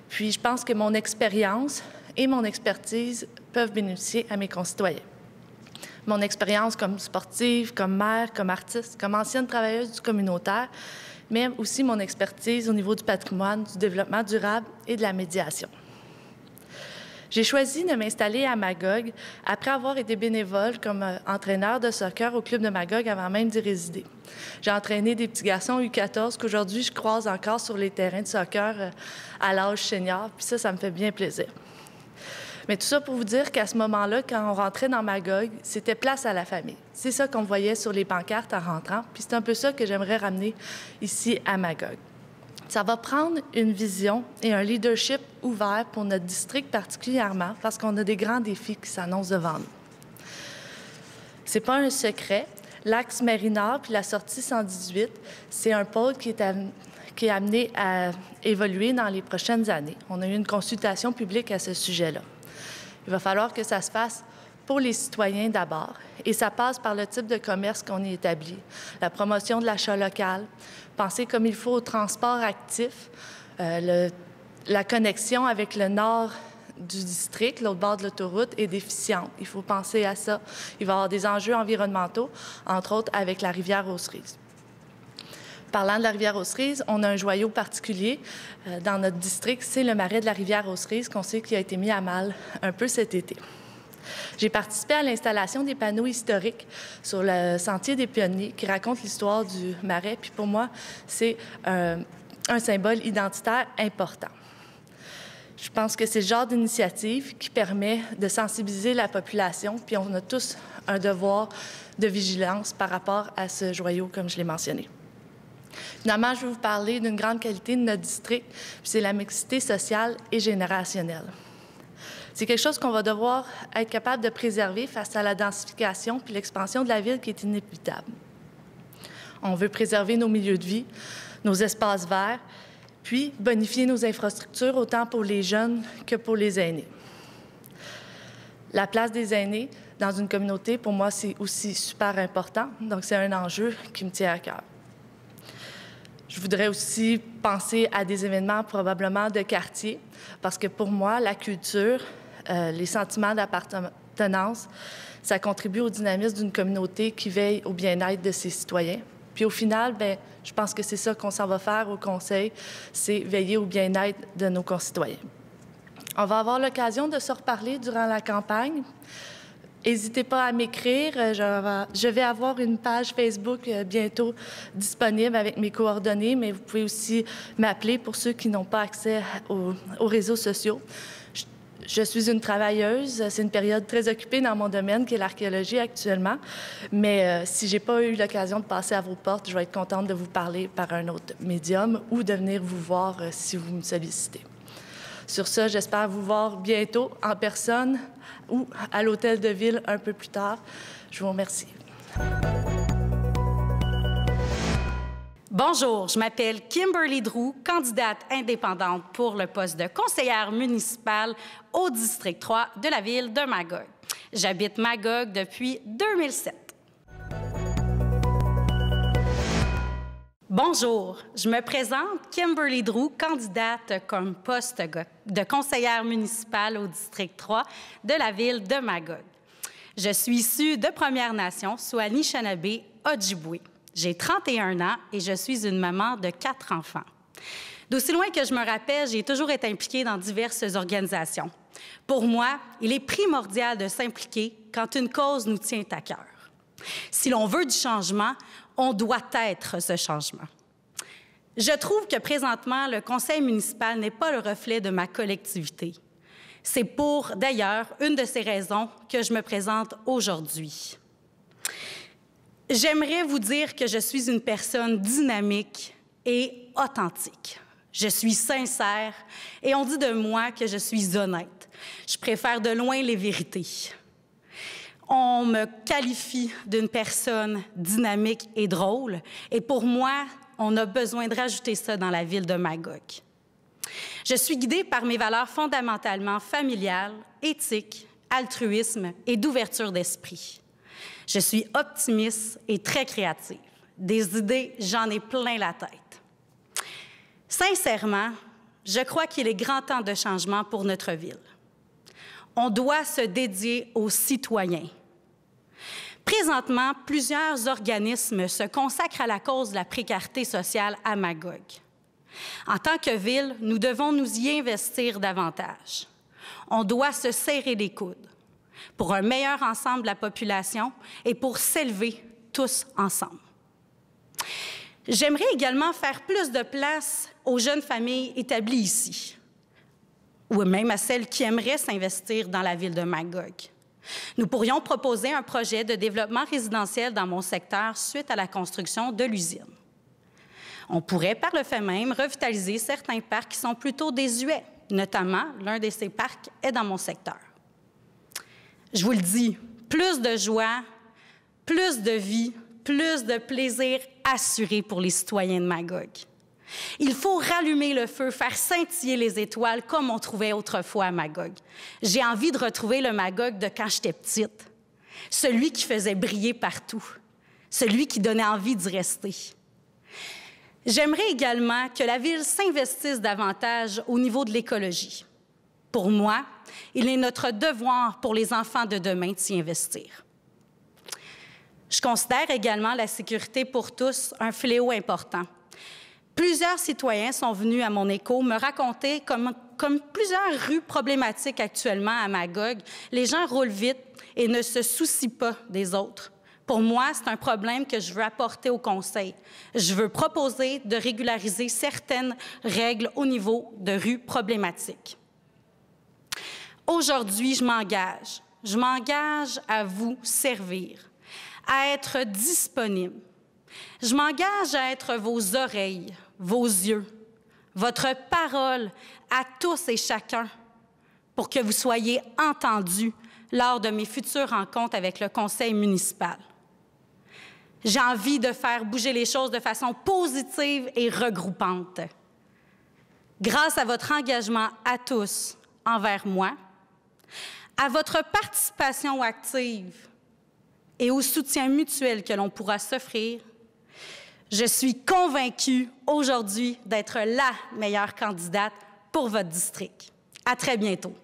Speaker 7: Puis je pense que mon expérience et mon expertise peuvent bénéficier à mes concitoyens. Mon expérience comme sportive, comme mère, comme artiste, comme ancienne travailleuse du communautaire, mais aussi mon expertise au niveau du patrimoine, du développement durable et de la médiation. J'ai choisi de m'installer à Magog après avoir été bénévole comme entraîneur de soccer au club de Magog avant même d'y résider. J'ai entraîné des petits garçons U14 qu'aujourd'hui je croise encore sur les terrains de soccer à l'âge senior, puis ça me fait bien plaisir. Mais tout ça pour vous dire qu'à ce moment-là, quand on rentrait dans Magog, c'était place à la famille. C'est ça qu'on voyait sur les pancartes en rentrant, puis c'est un peu ça que j'aimerais ramener ici à Magog. Ça va prendre une vision et un leadership ouvert pour notre district particulièrement parce qu'on a des grands défis qui s'annoncent devant nous. C'est pas un secret. L'axe Marie-Nord puis la sortie 118, c'est un pôle qui est amené à évoluer dans les prochaines années. On a eu une consultation publique à ce sujet-là. Il va falloir que ça se fasse pour les citoyens d'abord, et ça passe par le type de commerce qu'on y établit, la promotion de l'achat local, penser comme il faut au transport actif, la connexion avec le nord du district, l'autre bord de l'autoroute, est déficiente. Il faut penser à ça. Il va y avoir des enjeux environnementaux, entre autres avec la rivière aux Cerises. Parlant de la rivière aux Cerises, on a un joyau particulier dans notre district, c'est le marais de la rivière aux Cerises qu'on sait qui a été mis à mal un peu cet été. J'ai participé à l'installation des panneaux historiques sur le Sentier des Pionniers qui racontent l'histoire du marais. Puis pour moi, c'est un symbole identitaire important. Je pense que c'est le genre d'initiative qui permet de sensibiliser la population, puis on a tous un devoir de vigilance par rapport à ce joyau, comme je l'ai mentionné. Finalement, je vais vous parler d'une grande qualité de notre district, puis c'est la mixité sociale et générationnelle. C'est quelque chose qu'on va devoir être capable de préserver face à la densification puis l'expansion de la ville qui est inévitable. On veut préserver nos milieux de vie, nos espaces verts, puis bonifier nos infrastructures autant pour les jeunes que pour les aînés. La place des aînés dans une communauté, pour moi, c'est aussi super important. Donc, c'est un enjeu qui me tient à cœur. Je voudrais aussi penser à des événements probablement de quartier, parce que pour moi, la culture, les sentiments d'appartenance, ça contribue au dynamisme d'une communauté qui veille au bien-être de ses citoyens. Puis au final, bien, je pense que c'est ça qu'on s'en va faire au Conseil, c'est veiller au bien-être de nos concitoyens. On va avoir l'occasion de se reparler durant la campagne. N'hésitez pas à m'écrire. Je vais avoir une page Facebook bientôt disponible avec mes coordonnées, mais vous pouvez aussi m'appeler pour ceux qui n'ont pas accès aux réseaux sociaux. Je suis une travailleuse. C'est une période très occupée dans mon domaine, qui est l'archéologie actuellement. Mais si je n'ai pas eu l'occasion de passer à vos portes, je vais être contente de vous parler par un autre médium ou de venir vous voir si vous me sollicitez. Sur ça, j'espère vous voir bientôt en personne ou à l'hôtel de ville un peu plus tard. Je vous remercie.
Speaker 8: Bonjour, je m'appelle Kimberly Drew, candidate indépendante pour le poste de conseillère municipale au district 3 de la ville de Magog. J'habite Magog depuis 2007. Bonjour, je me présente Kimberly Drew, candidate comme poste de conseillère municipale au district 3 de la ville de Magog. Je suis issue de Premières Nations, soit Anishinaabe, Ojibwe. J'ai 31 ans et je suis une maman de 4 enfants. D'aussi loin que je me rappelle, j'ai toujours été impliquée dans diverses organisations. Pour moi, il est primordial de s'impliquer quand une cause nous tient à cœur. Si l'on veut du changement, on doit être ce changement. Je trouve que présentement, le conseil municipal n'est pas le reflet de ma collectivité. C'est pour, d'ailleurs, une de ces raisons que je me présente aujourd'hui. J'aimerais vous dire que je suis une personne dynamique et authentique. Je suis sincère et on dit de moi que je suis honnête. Je préfère de loin les vérités. On me qualifie d'une personne dynamique et drôle, et pour moi, on a besoin de rajouter ça dans la ville de Magog. Je suis guidée par mes valeurs fondamentalement familiales, éthiques, altruisme et d'ouverture d'esprit. Je suis optimiste et très créative. Des idées, j'en ai plein la tête. Sincèrement, je crois qu'il est grand temps de changement pour notre ville. On doit se dédier aux citoyens. Présentement, plusieurs organismes se consacrent à la cause de la précarité sociale à Magog. En tant que ville, nous devons nous y investir davantage. On doit se serrer les coudes pour un meilleur ensemble de la population et pour s'élever tous ensemble. J'aimerais également faire plus de place aux jeunes familles établies ici, ou même à celles qui aimeraient s'investir dans la ville de Magog. Nous pourrions proposer un projet de développement résidentiel dans mon secteur suite à la construction de l'usine. On pourrait, par le fait même, revitaliser certains parcs qui sont plutôt désuets. Notamment, l'un de ces parcs est dans mon secteur. Je vous le dis, plus de joie, plus de vie, plus de plaisir assuré pour les citoyens de Magog. Il faut rallumer le feu, faire scintiller les étoiles comme on trouvait autrefois à Magog. J'ai envie de retrouver le Magog de quand j'étais petite, celui qui faisait briller partout, celui qui donnait envie d'y rester. J'aimerais également que la ville s'investisse davantage au niveau de l'écologie. Pour moi, il est notre devoir pour les enfants de demain de s'y investir. Je considère également la sécurité pour tous un fléau important. Plusieurs citoyens sont venus à mon écho me raconter comme plusieurs rues problématiques actuellement à Magog, les gens roulent vite et ne se soucient pas des autres. Pour moi, c'est un problème que je veux apporter au Conseil. Je veux proposer de régulariser certaines règles au niveau de rues problématiques. Aujourd'hui, je m'engage à vous servir, à être disponible. Je m'engage à être vos oreilles, vos yeux, votre parole à tous et chacun pour que vous soyez entendus lors de mes futures rencontres avec le conseil municipal. J'ai envie de faire bouger les choses de façon positive et regroupante. Grâce à votre engagement à tous envers moi, à votre participation active et au soutien mutuel que l'on pourra s'offrir, je suis convaincue aujourd'hui d'être la meilleure candidate pour votre district. À très bientôt.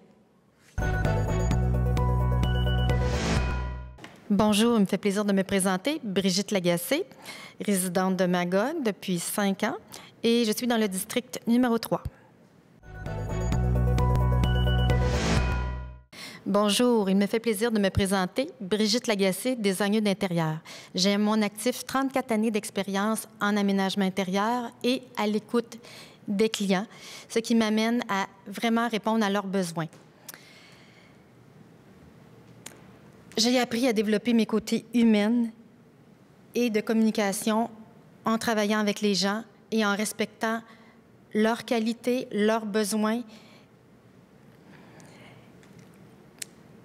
Speaker 9: Bonjour, il me fait plaisir de me présenter. Brigitte Lagacé, résidente de Magog depuis 5 ans et je suis dans le district numéro 3. Bonjour, il me fait plaisir de me présenter. Brigitte Lagacé, designer d'intérieur. J'ai à mon actif 34 années d'expérience en aménagement intérieur et à l'écoute des clients, ce qui m'amène à vraiment répondre à leurs besoins. J'ai appris à développer mes côtés humains et de communication en travaillant avec les gens et en respectant leurs qualités, leurs besoins.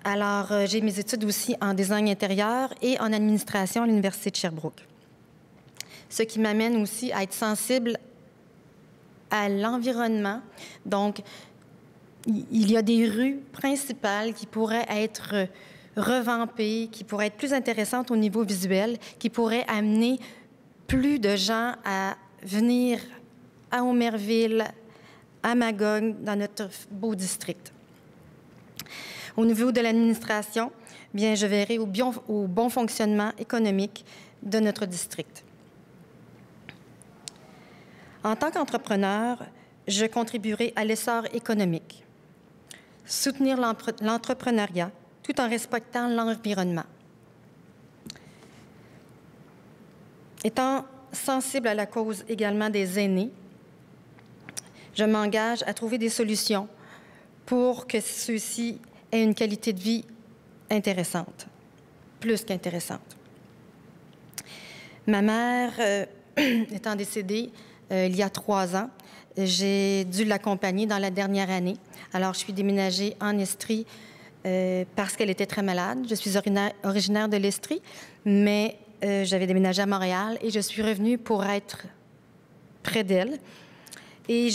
Speaker 9: Alors, j'ai mes études aussi en design intérieur et en administration à l'Université de Sherbrooke. Ce qui m'amène aussi à être sensible à l'environnement. Donc, il y a des rues principales qui pourraient être revampées, qui pourraient être plus intéressantes au niveau visuel, qui pourraient amener plus de gens à venir à Omerville, à Magog, dans notre beau district. Au niveau de l'administration, bien, je verrai au bon fonctionnement économique de notre district. En tant qu'entrepreneur, je contribuerai à l'essor économique, soutenir l'entrepreneuriat tout en respectant l'environnement. Étant sensible à la cause également des aînés, je m'engage à trouver des solutions pour que ceux-ci aient une qualité de vie intéressante, plus qu'intéressante. Ma mère étant décédée il y a 3 ans, j'ai dû l'accompagner dans la dernière année. Alors, je suis déménagée en Estrie parce qu'elle était très malade. Je suis originaire de l'Estrie, mais j'avais déménagé à Montréal et je suis revenue pour être près d'elle. Et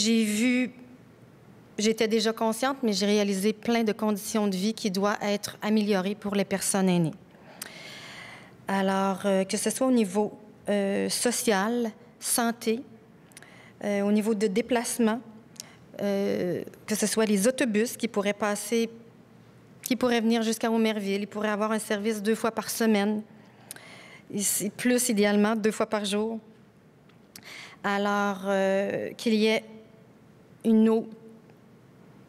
Speaker 9: j'étais déjà consciente, mais j'ai réalisé plein de conditions de vie qui doivent être améliorées pour les personnes aînées. Alors, que ce soit au niveau social, santé, au niveau de déplacement, que ce soit les autobus qui pourraient passer qui pourrait venir jusqu'à Aumerville. Il pourrait avoir un service 2 fois par semaine, ici, plus idéalement 2 fois par jour. Alors, qu'il y ait une eau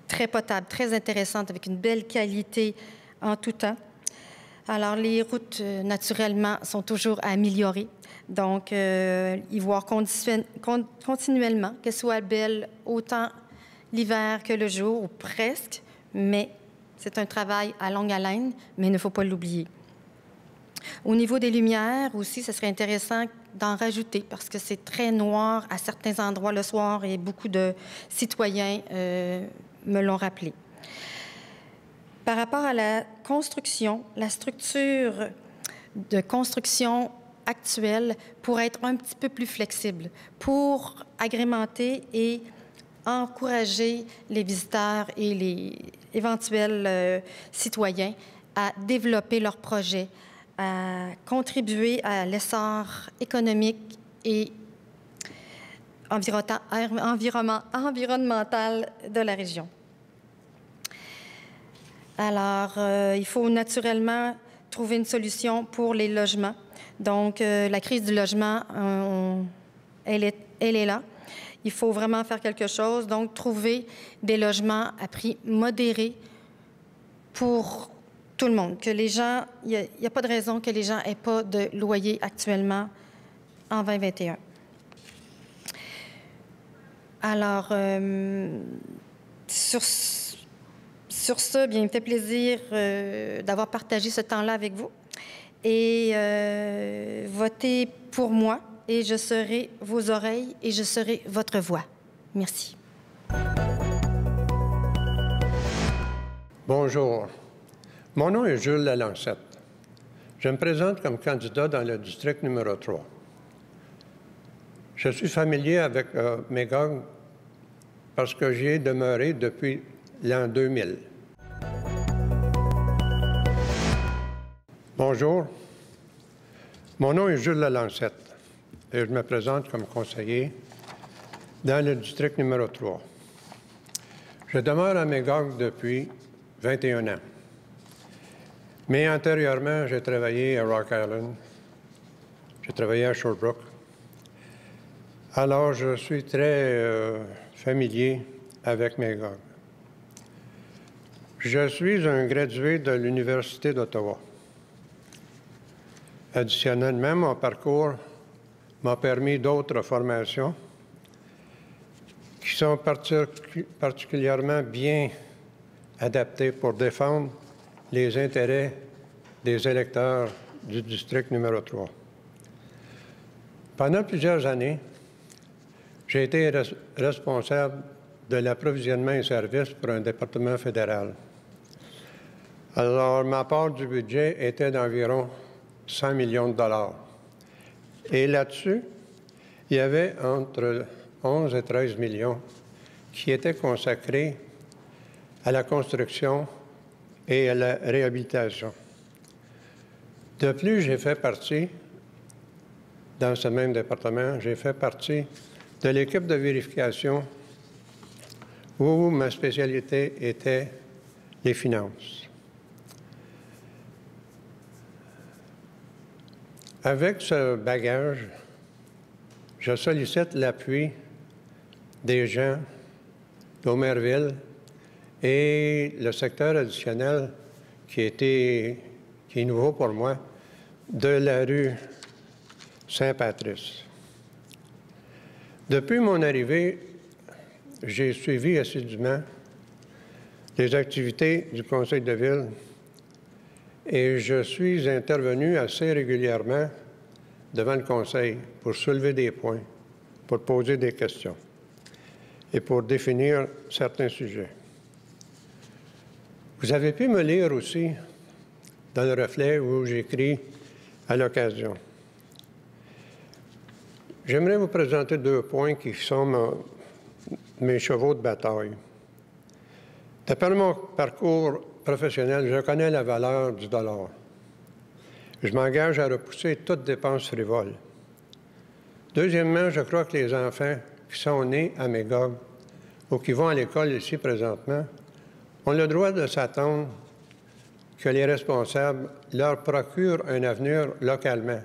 Speaker 9: très potable, très intéressante, avec une belle qualité en tout temps. Alors, les routes, naturellement, sont toujours à améliorer. Donc, y voir continuellement, qu'elles soient belles autant l'hiver que le jour, ou presque, mais c'est un travail à longue haleine, mais il ne faut pas l'oublier. Au niveau des lumières aussi, ce serait intéressant d'en rajouter parce que c'est très noir à certains endroits le soir et beaucoup de citoyens me l'ont rappelé. Par rapport à la construction, la structure de construction actuelle pourrait être un petit peu plus flexible pour agrémenter et encourager les visiteurs et les éventuels citoyens à développer leurs projets, à contribuer à l'essor économique et environnemental de la région. Alors, il faut naturellement trouver une solution pour les logements. Donc, la crise du logement, elle est là. Il faut vraiment faire quelque chose. Donc, trouver des logements à prix modéré pour tout le monde. Que les gens, il n'y a pas de raison que les gens n'aient pas de loyer actuellement en 2021. Alors, sur ce, bien, il me fait plaisir d'avoir partagé ce temps-là avec vous. Et votez pour moi et je serai vos oreilles et je serai votre voix. Merci.
Speaker 10: Bonjour. Mon nom est Jules Lalancette. Je me présente comme candidat dans le district numéro 3. Je suis familier avec Magog parce que j'y ai demeuré depuis l'an 2000. Bonjour. Mon nom est Jules Lalancette et je me présente comme conseiller dans le district numéro 3. Je demeure à Magog depuis 21 ans. Mais antérieurement, j'ai travaillé à Rock Island, j'ai travaillé à Sherbrooke. Alors, je suis très familier avec Magog. Je suis un gradué de l'Université d'Ottawa. Additionnellement, mon parcours m'a permis d'autres formations qui sont particulièrement bien adaptées pour défendre les intérêts des électeurs du district numéro 3. Pendant plusieurs années, j'ai été responsable de l'approvisionnement et services pour un département fédéral. Alors, ma part du budget était d'environ 100 millions de dollars. Et là-dessus, il y avait entre 11 et 13 millions qui étaient consacrés à la construction et à la réhabilitation. De plus, j'ai fait partie, dans ce même département, j'ai fait partie de l'équipe de vérification où ma spécialité était les finances. Avec ce bagage, je sollicite l'appui des gens d'Aumerville et le secteur additionnel qui est nouveau pour moi, de la rue Saint-Patrice. Depuis mon arrivée, j'ai suivi assidûment les activités du Conseil de ville et je suis intervenu assez régulièrement devant le Conseil pour soulever des points, pour poser des questions et pour définir certains sujets. Vous avez pu me lire aussi dans le reflet où j'écris à l'occasion. J'aimerais vous présenter 2 points qui sont mes chevaux de bataille. D'après mon parcours professionnel, je connais la valeur du dollar. Je m'engage à repousser toute dépense frivole. Deuxièmement, je crois que les enfants qui sont nés à Magog ou qui vont à l'école ici présentement ont le droit de s'attendre que les responsables leur procurent un avenir localement,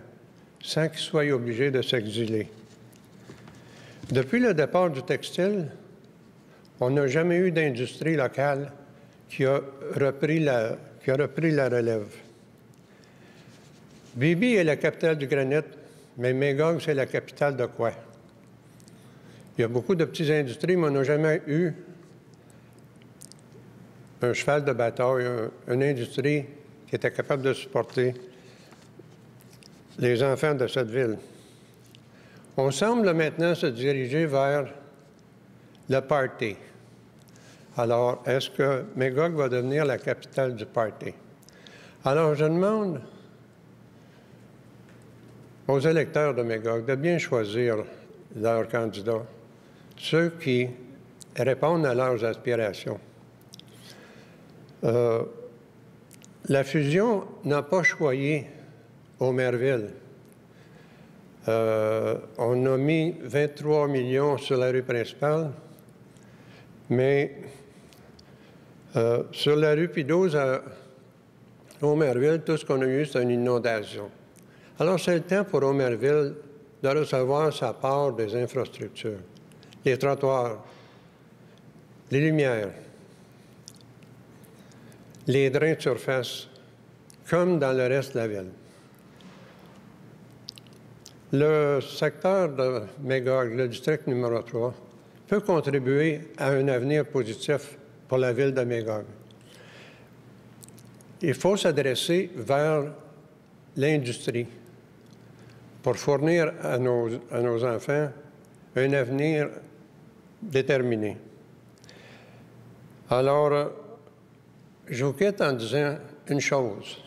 Speaker 10: sans qu'ils soient obligés de s'exiler. Depuis le départ du textile, on n'a jamais eu d'industrie locale qui a repris la relève. Bébi est la capitale du granit, mais Magog, c'est la capitale de quoi? Il y a beaucoup de petites industries, mais on n'a jamais eu un cheval de bataille, une industrie qui était capable de supporter les enfants de cette ville. On semble maintenant se diriger vers le party. Alors, est-ce que Magog va devenir la capitale du party? Alors, je demande aux électeurs de Magog de bien choisir leurs candidats, ceux qui répondent à leurs aspirations. La fusion n'a pas choyé Omerville. On a mis 23 millions sur la rue principale, mais sur la rue Pie-12 à Omerville, tout ce qu'on a eu, c'est une inondation. Alors, c'est le temps pour Omerville de recevoir sa part des infrastructures, les trottoirs, les lumières, les drains de surface, comme dans le reste de la ville. Le secteur de Magog, le district numéro 3, peut contribuer à un avenir positif pour la ville de Magog. Il faut s'adresser vers l'industrie pour fournir à nos enfants un avenir déterminé. Alors, je vous quitte en disant une chose.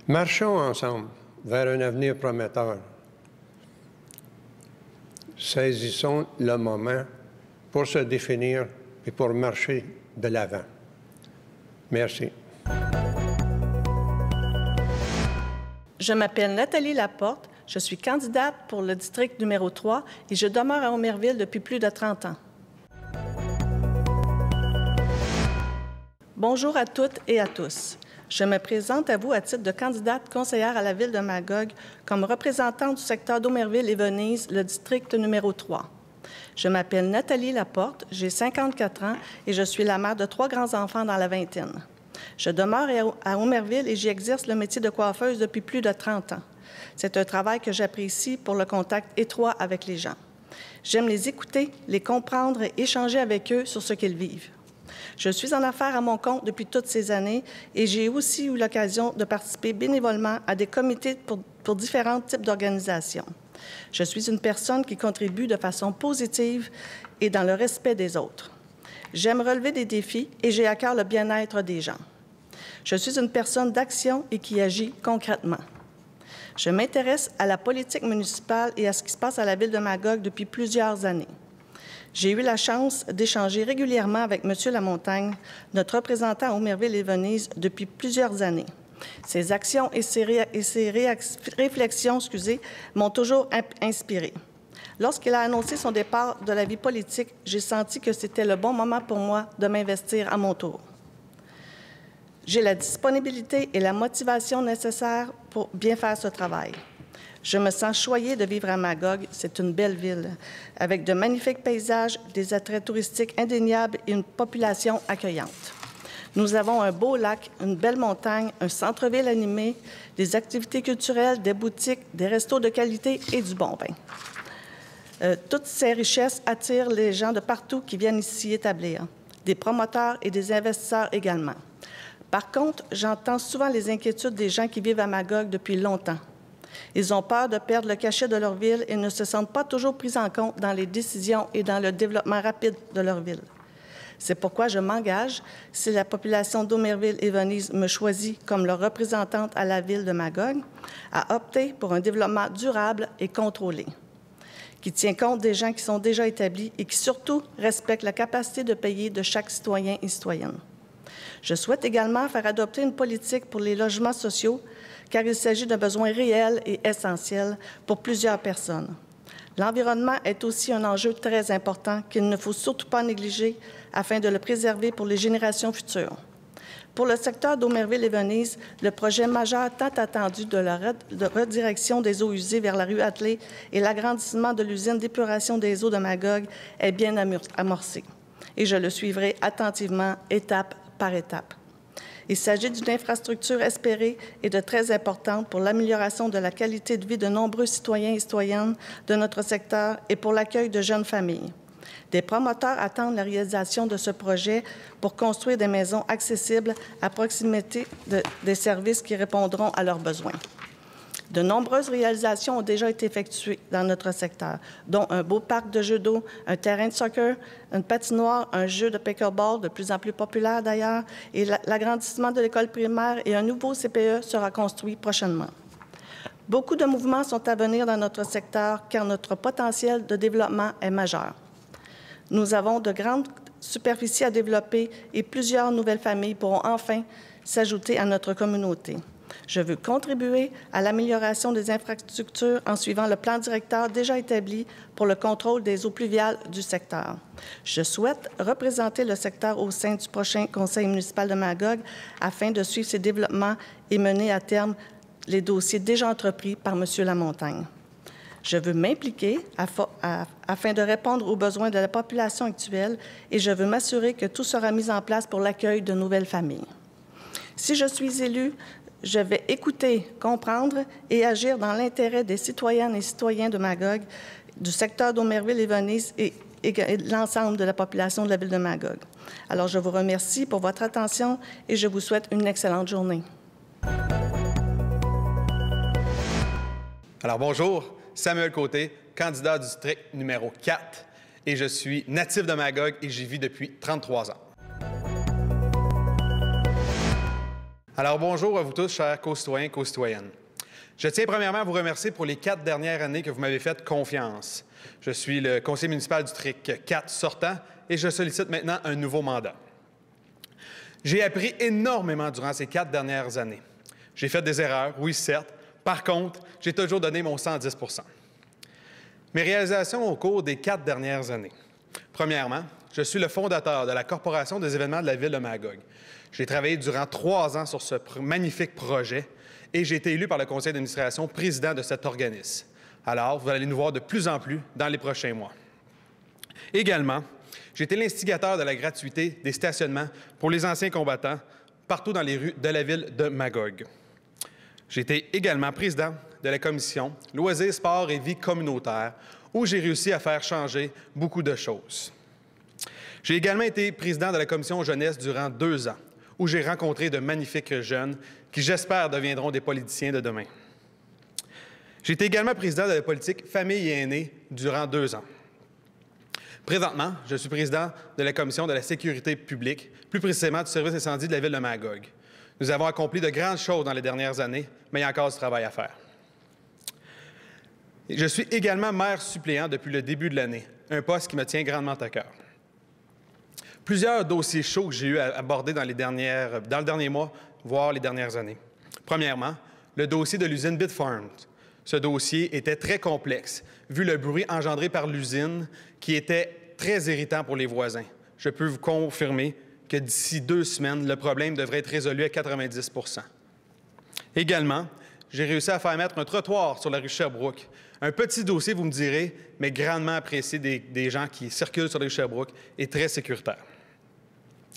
Speaker 10: Marchons ensemble vers un avenir prometteur. Saisissons le moment pour se définir et pour marcher de l'avant. Merci.
Speaker 11: Je m'appelle Nathalie Laporte. Je suis candidate pour le district numéro 3 et je demeure à Omerville depuis plus de 30 ans. Bonjour à toutes et à tous. Je me présente à vous à titre de candidate conseillère à la ville de Magog comme représentante du secteur d'Omerville et Venise, le district numéro 3. Je m'appelle Nathalie Laporte, j'ai 54 ans et je suis la mère de 3 grands-enfants dans la vingtaine. Je demeure à Omerville et j'y exerce le métier de coiffeuse depuis plus de 30 ans. C'est un travail que j'apprécie pour le contact étroit avec les gens. J'aime les écouter, les comprendre et échanger avec eux sur ce qu'ils vivent. Je suis en affaires à mon compte depuis toutes ces années et j'ai aussi eu l'occasion de participer bénévolement à des comités pour différents types d'organisations. Je suis une personne qui contribue de façon positive et dans le respect des autres. J'aime relever des défis et j'ai à cœur le bien-être des gens. Je suis une personne d'action et qui agit concrètement. Je m'intéresse à la politique municipale et à ce qui se passe à la ville de Magog depuis plusieurs années. J'ai eu la chance d'échanger régulièrement avec M. Lamontagne, notre représentant à Omerville et Venise, depuis plusieurs années. Ses actions et ses réflexions m'ont toujours inspirée. Lorsqu'il a annoncé son départ de la vie politique, j'ai senti que c'était le bon moment pour moi de m'investir à mon tour. J'ai la disponibilité et la motivation nécessaires pour bien faire ce travail. Je me sens choyée de vivre à Magog. C'est une belle ville, avec de magnifiques paysages, des attraits touristiques indéniables et une population accueillante. Nous avons un beau lac, une belle montagne, un centre-ville animé, des activités culturelles, des boutiques, des restos de qualité et du bon vin. Toutes ces richesses attirent les gens de partout qui viennent ici s'y établir, des promoteurs et des investisseurs également. Par contre, j'entends souvent les inquiétudes des gens qui vivent à Magog depuis longtemps. Ils ont peur de perdre le cachet de leur ville et ne se sentent pas toujours pris en compte dans les décisions et dans le développement rapide de leur ville. C'est pourquoi je m'engage, si la population d'Omerville et Venise me choisit comme leur représentante à la ville de Magog, à opter pour un développement durable et contrôlé, qui tient compte des gens qui sont déjà établis et qui surtout respecte la capacité de payer de chaque citoyen et citoyenne. Je souhaite également faire adopter une politique pour les logements sociaux, car il s'agit d'un besoin réel et essentiel pour plusieurs personnes. L'environnement est aussi un enjeu très important qu'il ne faut surtout pas négliger afin de le préserver pour les générations futures. Pour le secteur d'Aumerville et Venise, le projet majeur tant attendu de la redirection des eaux usées vers la rue Attelé et l'agrandissement de l'usine d'épuration des eaux de Magog est bien amorcé. Et je le suivrai attentivement, étape par étape. Il s'agit d'une infrastructure espérée et de très importante pour l'amélioration de la qualité de vie de nombreux citoyens et citoyennes de notre secteur et pour l'accueil de jeunes familles. Des promoteurs attendent la réalisation de ce projet pour construire des maisons accessibles à proximité des services qui répondront à leurs besoins. De nombreuses réalisations ont déjà été effectuées dans notre secteur, dont un beau parc de jeux d'eau, un terrain de soccer, une patinoire, un jeu de pickleball de plus en plus populaire d'ailleurs, et l'agrandissement de l'école primaire et un nouveau CPE sera construit prochainement. Beaucoup de mouvements sont à venir dans notre secteur car notre potentiel de développement est majeur. Nous avons de grandes superficies à développer et plusieurs nouvelles familles pourront enfin s'ajouter à notre communauté. Je veux contribuer à l'amélioration des infrastructures en suivant le plan directeur déjà établi pour le contrôle des eaux pluviales du secteur. Je souhaite représenter le secteur au sein du prochain conseil municipal de Magog afin de suivre ces développements et mener à terme les dossiers déjà entrepris par M. Lamontagne. Je veux m'impliquer afin de répondre aux besoins de la population actuelle et je veux m'assurer que tout sera mis en place pour l'accueil de nouvelles familles. Si je suis élue, je vais écouter, comprendre et agir dans l'intérêt des citoyennes et citoyens de Magog, du secteur d'Aumerville et Venise et de l'ensemble de la population de la ville de Magog. Alors, je vous remercie pour votre attention et je vous souhaite une excellente journée.
Speaker 12: Alors, bonjour. Samuel Côté, candidat du district numéro 4, et je suis natif de Magog et j'y vis depuis 33 ans. Alors, bonjour à vous tous, chers co-citoyens et co-citoyennes. Je tiens premièrement à vous remercier pour les 4 dernières années que vous m'avez fait confiance. Je suis le conseiller municipal du district 4 sortant et je sollicite maintenant un nouveau mandat. J'ai appris énormément durant ces 4 dernières années. J'ai fait des erreurs, oui, certes. Par contre, j'ai toujours donné mon 110 %. Mes réalisations au cours des 4 dernières années. Premièrement, je suis le fondateur de la Corporation des événements de la ville de Magog. J'ai travaillé durant 3 ans sur ce magnifique projet et j'ai été élu par le conseil d'administration président de cet organisme. Alors, vous allez nous voir de plus en plus dans les prochains mois. Également, j'ai été l'instigateur de la gratuité des stationnements pour les anciens combattants partout dans les rues de la ville de Magog. J'ai été également président de la commission Loisirs, Sport et Vie communautaire, où j'ai réussi à faire changer beaucoup de choses. J'ai également été président de la commission jeunesse durant 2 ans, où j'ai rencontré de magnifiques jeunes qui, j'espère, deviendront des politiciens de demain. J'ai été également président de la politique famille et aînés durant 2 ans. Présentement, je suis président de la commission de la sécurité publique, plus précisément du service incendie de la ville de Magog. Nous avons accompli de grandes choses dans les dernières années, mais il y a encore du travail à faire. Je suis également maire suppléant depuis le début de l'année, un poste qui me tient grandement à cœur. Plusieurs dossiers chauds que j'ai eu à aborder dans le dernier mois, voire les dernières années. Premièrement, le dossier de l'usine Bitfarms. Ce dossier était très complexe, vu le bruit engendré par l'usine, qui était très irritant pour les voisins. Je peux vous confirmer que d'ici 2 semaines, le problème devrait être résolu à 90 %. Également, j'ai réussi à faire mettre un trottoir sur la rue Sherbrooke. Un petit dossier, vous me direz, mais grandement apprécié des gens qui circulent sur la rue Sherbrooke et très sécuritaire.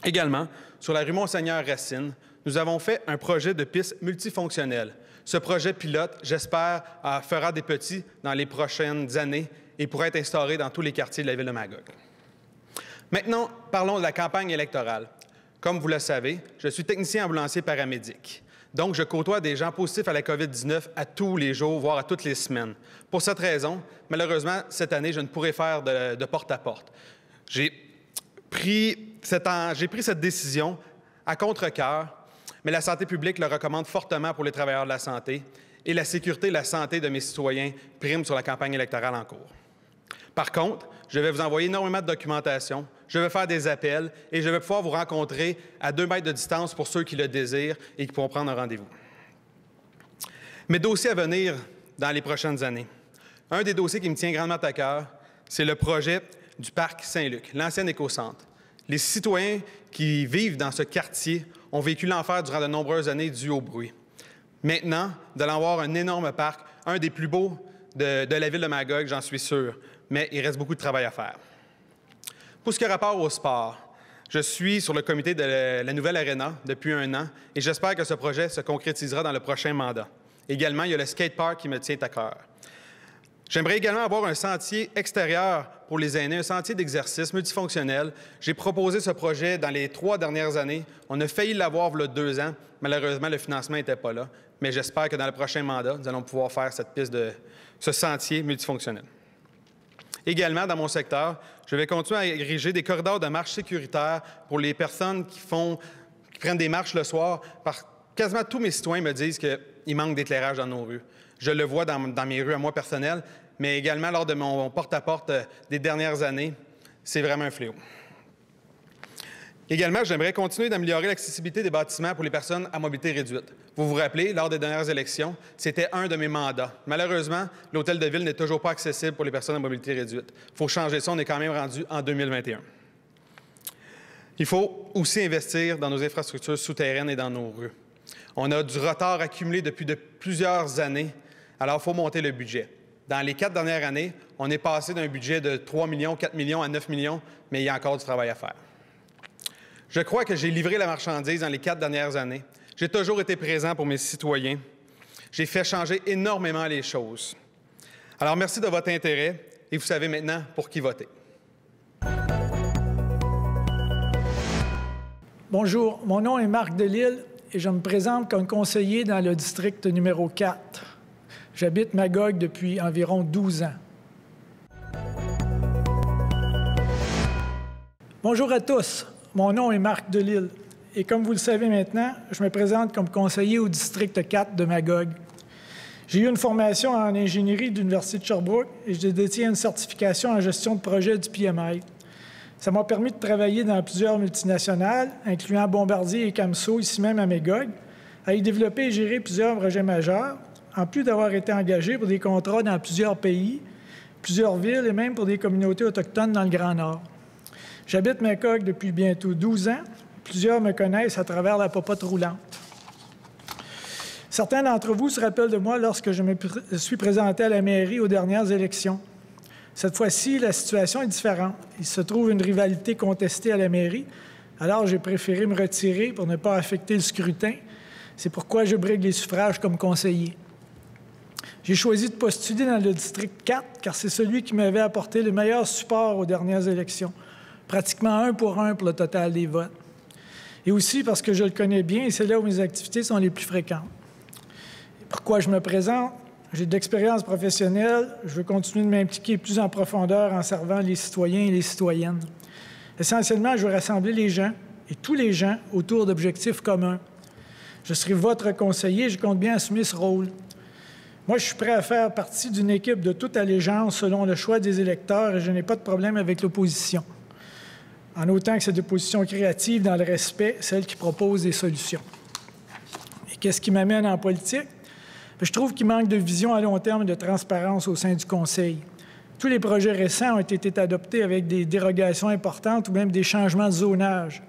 Speaker 12: Également, sur la rue Monseigneur-Racine, nous avons fait un projet de piste multifonctionnelle. Ce projet pilote, j'espère, fera des petits dans les prochaines années et pourra être instauré dans tous les quartiers de la ville de Magog. Maintenant, parlons de la campagne électorale. Comme vous le savez, je suis technicien ambulancier paramédic. Donc, je côtoie des gens positifs à la COVID-19 à tous les jours, voire à toutes les semaines. Pour cette raison, malheureusement, cette année, je ne pourrai faire de porte-à-porte. J'ai pris cette décision à contre-cœur, mais la santé publique le recommande fortement pour les travailleurs de la santé et la sécurité et la santé de mes citoyens priment sur la campagne électorale en cours. Par contre, je vais vous envoyer énormément de documentation, je vais faire des appels et je vais pouvoir vous rencontrer à 2 mètres de distance pour ceux qui le désirent et qui pourront prendre un rendez-vous. Mes dossiers à venir dans les prochaines années. Un des dossiers qui me tient grandement à cœur, c'est le projet du parc Saint-Luc, l'ancien écocentre. Les citoyens qui vivent dans ce quartier ont vécu l'enfer durant de nombreuses années dû au bruit. Maintenant, nous allons avoir un énorme parc, un des plus beaux de la ville de Magog, j'en suis sûr, mais il reste beaucoup de travail à faire. Pour ce qui a rapport au sport, je suis sur le comité de la nouvelle Arena depuis 1 an et j'espère que ce projet se concrétisera dans le prochain mandat. Également, il y a le skatepark qui me tient à cœur. J'aimerais également avoir un sentier extérieur pour les aînés, un sentier d'exercice multifonctionnel. J'ai proposé ce projet dans les 3 dernières années. On a failli l'avoir il y a 2 ans. Malheureusement, le financement n'était pas là. Mais j'espère que dans le prochain mandat, nous allons pouvoir faire cette piste de ce sentier multifonctionnel. Également, dans mon secteur, je vais continuer à ériger des corridors de marche sécuritaires pour les personnes qui prennent des marches le soir. Quasiment tous mes citoyens me disent qu'il manque d'éclairage dans nos rues. Je le vois dans mes rues à moi personnelles, mais également lors de mon porte-à-porte des dernières années. C'est vraiment un fléau. Également, j'aimerais continuer d'améliorer l'accessibilité des bâtiments pour les personnes à mobilité réduite. Vous vous rappelez, lors des dernières élections, c'était un de mes mandats. Malheureusement, l'hôtel de ville n'est toujours pas accessible pour les personnes à mobilité réduite. Il faut changer ça, on est quand même rendu en 2021. Il faut aussi investir dans nos infrastructures souterraines et dans nos rues. On a du retard accumulé depuis plusieurs années, alors il faut monter le budget. Dans les 4 dernières années, on est passé d'un budget de 3 millions, 4 millions à 9 millions, mais il y a encore du travail à faire. Je crois que j'ai livré la marchandise dans les 4 dernières années. J'ai toujours été présent pour mes citoyens. J'ai fait changer énormément les choses. Alors, merci de votre intérêt et vous savez maintenant pour qui voter.
Speaker 13: Bonjour, mon nom est Marc Delisle et je me présente comme conseiller dans le district numéro 4. J'habite Magog depuis environ 12 ans. Bonjour à tous. Mon nom est Marc Delisle et comme vous le savez maintenant, je me présente comme conseiller au district 4 de Magog. J'ai eu une formation en ingénierie de l'Université de Sherbrooke et je détiens une certification en gestion de projet du PMI. Ça m'a permis de travailler dans plusieurs multinationales, incluant Bombardier et Camso, ici même à Magog, à y développer et gérer plusieurs projets majeurs, en plus d'avoir été engagé pour des contrats dans plusieurs pays, plusieurs villes et même pour des communautés autochtones dans le Grand Nord. J'habite Magog depuis bientôt 12 ans. Plusieurs me connaissent à travers la popote roulante. Certains d'entre vous se rappellent de moi lorsque je me suis présenté à la mairie aux dernières élections. Cette fois-ci, la situation est différente. Il se trouve une rivalité contestée à la mairie, alors j'ai préféré me retirer pour ne pas affecter le scrutin. C'est pourquoi je brigue les suffrages comme conseiller. J'ai choisi de postuler dans le district 4 car c'est celui qui m'avait apporté le meilleur support aux dernières élections, pratiquement 1 pour 1 pour le total des votes. Et aussi parce que je le connais bien et c'est là où mes activités sont les plus fréquentes. Pourquoi je me présente? J'ai de l'expérience professionnelle. Je veux continuer de m'impliquer plus en profondeur en servant les citoyens et les citoyennes. Essentiellement, je veux rassembler les gens, et tous les gens, autour d'objectifs communs. Je serai votre conseiller et je compte bien assumer ce rôle. Moi, je suis prêt à faire partie d'une équipe de toute allégeance selon le choix des électeurs et je n'ai pas de problème avec l'opposition. En autant que c'est de position créative dans le respect, celle qui propose des solutions. Et qu'est-ce qui m'amène en politique? Je trouve qu'il manque de vision à long terme et de transparence au sein du Conseil. Tous les projets récents ont été adoptés avec des dérogations importantes ou même des changements de zonage.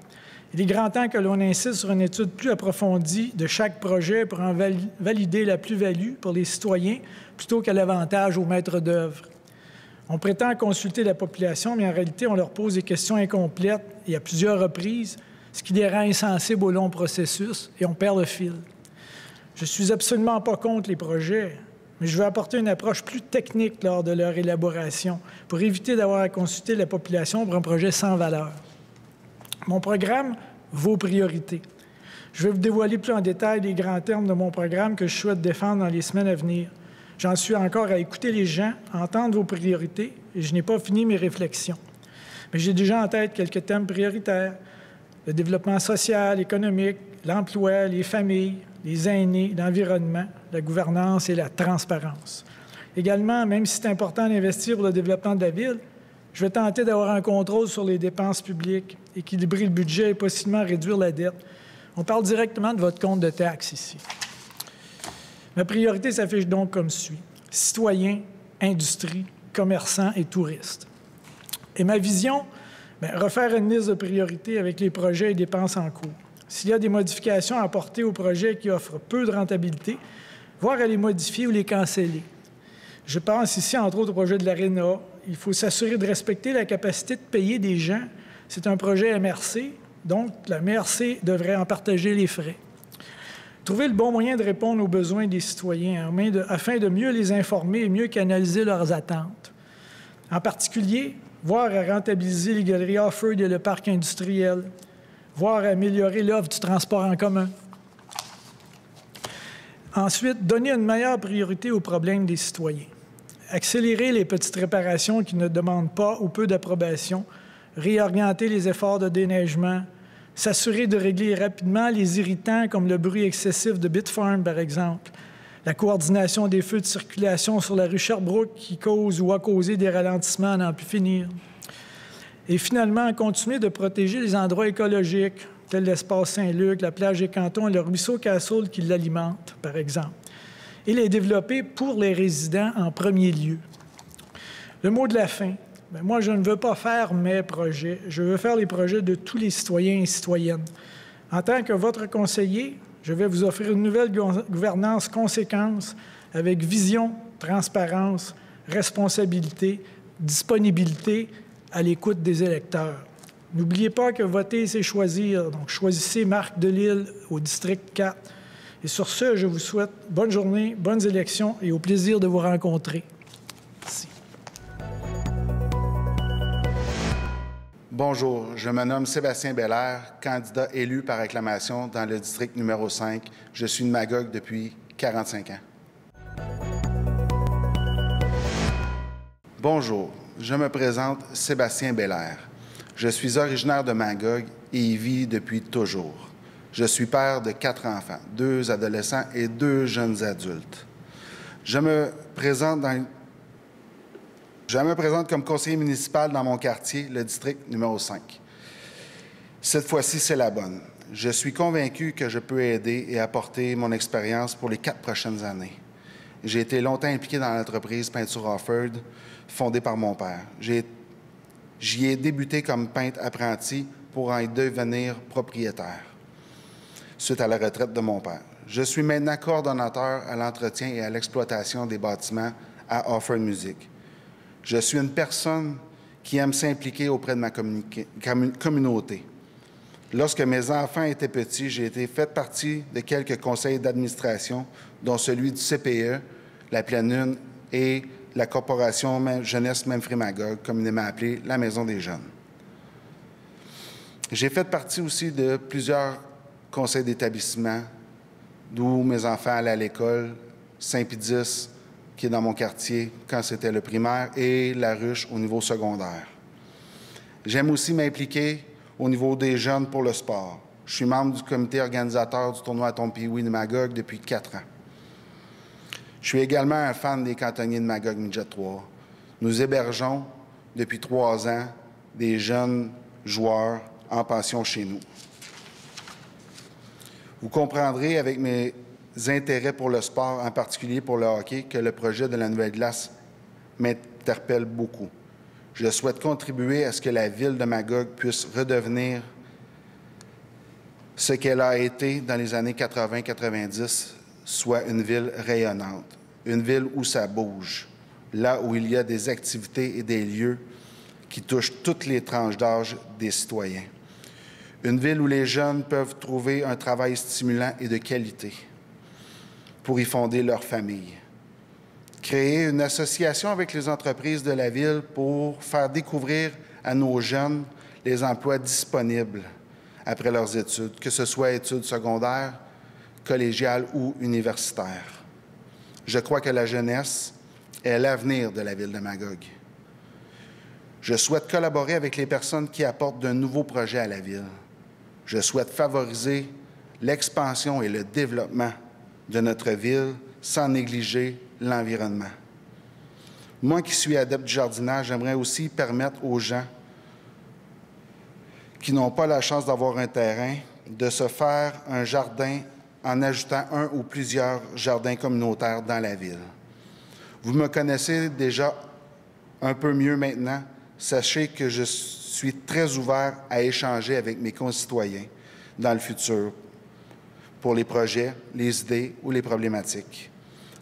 Speaker 13: Il est grand temps que l'on insiste sur une étude plus approfondie de chaque projet pour en valider la plus-value pour les citoyens plutôt qu'à l'avantage aux maîtres d'œuvre. On prétend consulter la population, mais en réalité, on leur pose des questions incomplètes et à plusieurs reprises, ce qui les rend insensibles au long processus et on perd le fil. Je ne suis absolument pas contre les projets, mais je veux apporter une approche plus technique lors de leur élaboration pour éviter d'avoir à consulter la population pour un projet sans valeur. Mon programme, vos priorités. Je vais vous dévoiler plus en détail les grands termes de mon programme que je souhaite défendre dans les semaines à venir. J'en suis encore à écouter les gens, à entendre vos priorités, et je n'ai pas fini mes réflexions. Mais j'ai déjà en tête quelques thèmes prioritaires. Le développement social, économique, l'emploi, les familles, les aînés, l'environnement, la gouvernance et la transparence. Également, même si c'est important d'investir pour le développement de la ville, je vais tenter d'avoir un contrôle sur les dépenses publiques, équilibrer le budget et possiblement réduire la dette. On parle directement de votre compte de taxes ici. Ma priorité s'affiche donc comme suit. Citoyens, industrie, commerçants et touristes. Et ma vision, refaire une liste de priorités avec les projets et dépenses en cours. S'il y a des modifications à apporter au projet qui offrent peu de rentabilité, voire à les modifier ou les canceller. Je pense ici, entre autres, au projet de l'Aréna. Il faut s'assurer de respecter la capacité de payer des gens. C'est un projet MRC, donc la MRC devrait en partager les frais. Trouver le bon moyen de répondre aux besoins des citoyens afin de mieux les informer et mieux canaliser leurs attentes. En particulier, voir à rentabiliser les galeries Offord et le parc industriel, voir à améliorer l'offre du transport en commun. Ensuite, donner une meilleure priorité aux problèmes des citoyens. Accélérer les petites réparations qui ne demandent pas ou peu d'approbation, réorienter les efforts de déneigement, s'assurer de régler rapidement les irritants comme le bruit excessif de Bitfarm, par exemple, la coordination des feux de circulation sur la rue Sherbrooke qui cause ou a causé des ralentissements à n'en plus finir. Et finalement, continuer de protéger les endroits écologiques, tels l'espace Saint-Luc, la plage des Cantons et le ruisseau Castle qui l'alimente, par exemple, et les développer pour les résidents en premier lieu. Le mot de la fin. Bien, moi, je ne veux pas faire mes projets. Je veux faire les projets de tous les citoyens et citoyennes. En tant que votre conseiller, je vais vous offrir une nouvelle gouvernance conséquence avec vision, transparence, responsabilité, disponibilité à l'écoute des électeurs. N'oubliez pas que voter, c'est choisir. Donc, choisissez Marc Delisle au district 4. Et sur ce, je vous souhaite bonne journée, bonnes élections et au plaisir de vous rencontrer. Merci.
Speaker 14: Bonjour, je me nomme Sébastien Belair, candidat élu par acclamation dans le district numéro 5. Je suis de Magog depuis 45 ans. Bonjour, je me présente Sébastien Belair. Je suis originaire de Magog et y vis depuis toujours. Je suis père de 4 enfants, 2 adolescents et 2 jeunes adultes. Je me présente comme conseiller municipal dans mon quartier, le district numéro 5. Cette fois-ci, c'est la bonne. Je suis convaincu que je peux aider et apporter mon expérience pour les 4 prochaines années. J'ai été longtemps impliqué dans l'entreprise Peinture Offord, fondée par mon père. J'y ai débuté comme peintre apprenti pour en devenir propriétaire, suite à la retraite de mon père. Je suis maintenant coordonnateur à l'entretien et à l'exploitation des bâtiments à Offord Music. Je suis une personne qui aime s'impliquer auprès de ma communauté. Lorsque mes enfants étaient petits, j'ai été fait partie de quelques conseils d'administration, dont celui du CPE, la Pleine Lune et la Corporation Jeunesse Memphrey-Magog, communément appelée la Maison des Jeunes. J'ai fait partie aussi de plusieurs conseils d'établissement, d'où mes enfants allaient à l'école, Saint-Pédis, qui est dans mon quartier quand c'était le primaire, et La Ruche au niveau secondaire. J'aime aussi m'impliquer au niveau des jeunes pour le sport. Je suis membre du comité organisateur du tournoi Tom Pee-Wee de Magog depuis 4 ans. Je suis également un fan des cantonniers de Magog Midget 3. Nous hébergeons depuis 3 ans des jeunes joueurs en pension chez nous. Vous comprendrez avec mes intérêts pour le sport, en particulier pour le hockey, que le projet de la nouvelle glace m'interpelle beaucoup. Je souhaite contribuer à ce que la ville de Magog puisse redevenir ce qu'elle a été dans les années 80-90, soit une ville rayonnante, une ville où ça bouge, là où il y a des activités et des lieux qui touchent toutes les tranches d'âge des citoyens. Une ville où les jeunes peuvent trouver un travail stimulant et de qualité pour y fonder leur famille. Créer une association avec les entreprises de la ville pour faire découvrir à nos jeunes les emplois disponibles après leurs études, que ce soit études secondaires, collégiales ou universitaires. Je crois que la jeunesse est l'avenir de la ville de Magog. Je souhaite collaborer avec les personnes qui apportent de nouveaux projets à la ville. Je souhaite favoriser l'expansion et le développement de notre ville sans négliger l'environnement. Moi qui suis adepte du jardinage, j'aimerais aussi permettre aux gens qui n'ont pas la chance d'avoir un terrain de se faire un jardin en ajoutant un ou plusieurs jardins communautaires dans la ville. Vous me connaissez déjà un peu mieux maintenant. Sachez que je suis très ouvert à échanger avec mes concitoyens dans le futur pour les projets, les idées ou les problématiques.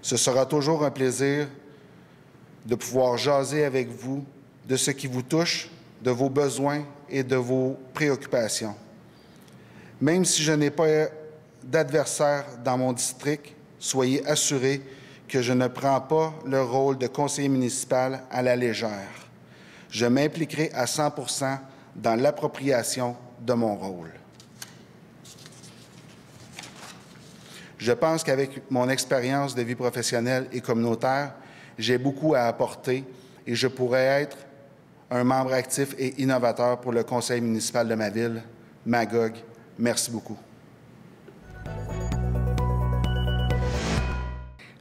Speaker 14: Ce sera toujours un plaisir de pouvoir jaser avec vous de ce qui vous touche, de vos besoins et de vos préoccupations. Même si je n'ai pas d'adversaire dans mon district, soyez assurés que je ne prends pas le rôle de conseiller municipal à la légère. Je m'impliquerai à 100% dans l'appropriation de mon rôle. Je pense qu'avec mon expérience de vie professionnelle et communautaire, j'ai beaucoup à apporter et je pourrais être un membre actif et innovateur pour le conseil municipal de ma ville, Magog. Merci beaucoup.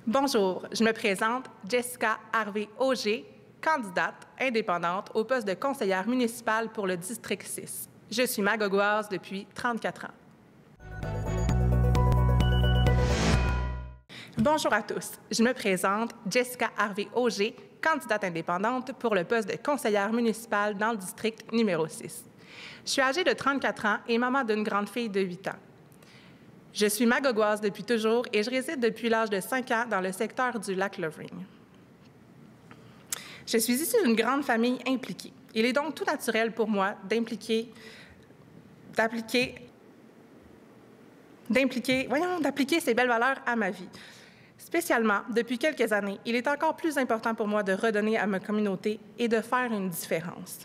Speaker 15: Bonjour, je me présente Jessica Harvey-Auger, candidate indépendante au poste de conseillère municipale pour le district 6. Je suis magogoise depuis 34 ans. Bonjour à tous, je me présente Jessica Harvey-Auger, candidate indépendante pour le poste de conseillère municipale dans le district numéro 6. Je suis âgée de 34 ans et maman d'une grande fille de 8 ans. Je suis magogoise depuis toujours et je réside depuis l'âge de 5 ans dans le secteur du lac Lovering. Je suis issue d'une grande famille impliquée. Il est donc tout naturel pour moi d'appliquer ces belles valeurs à ma vie. Spécialement, depuis quelques années, il est encore plus important pour moi de redonner à ma communauté et de faire une différence.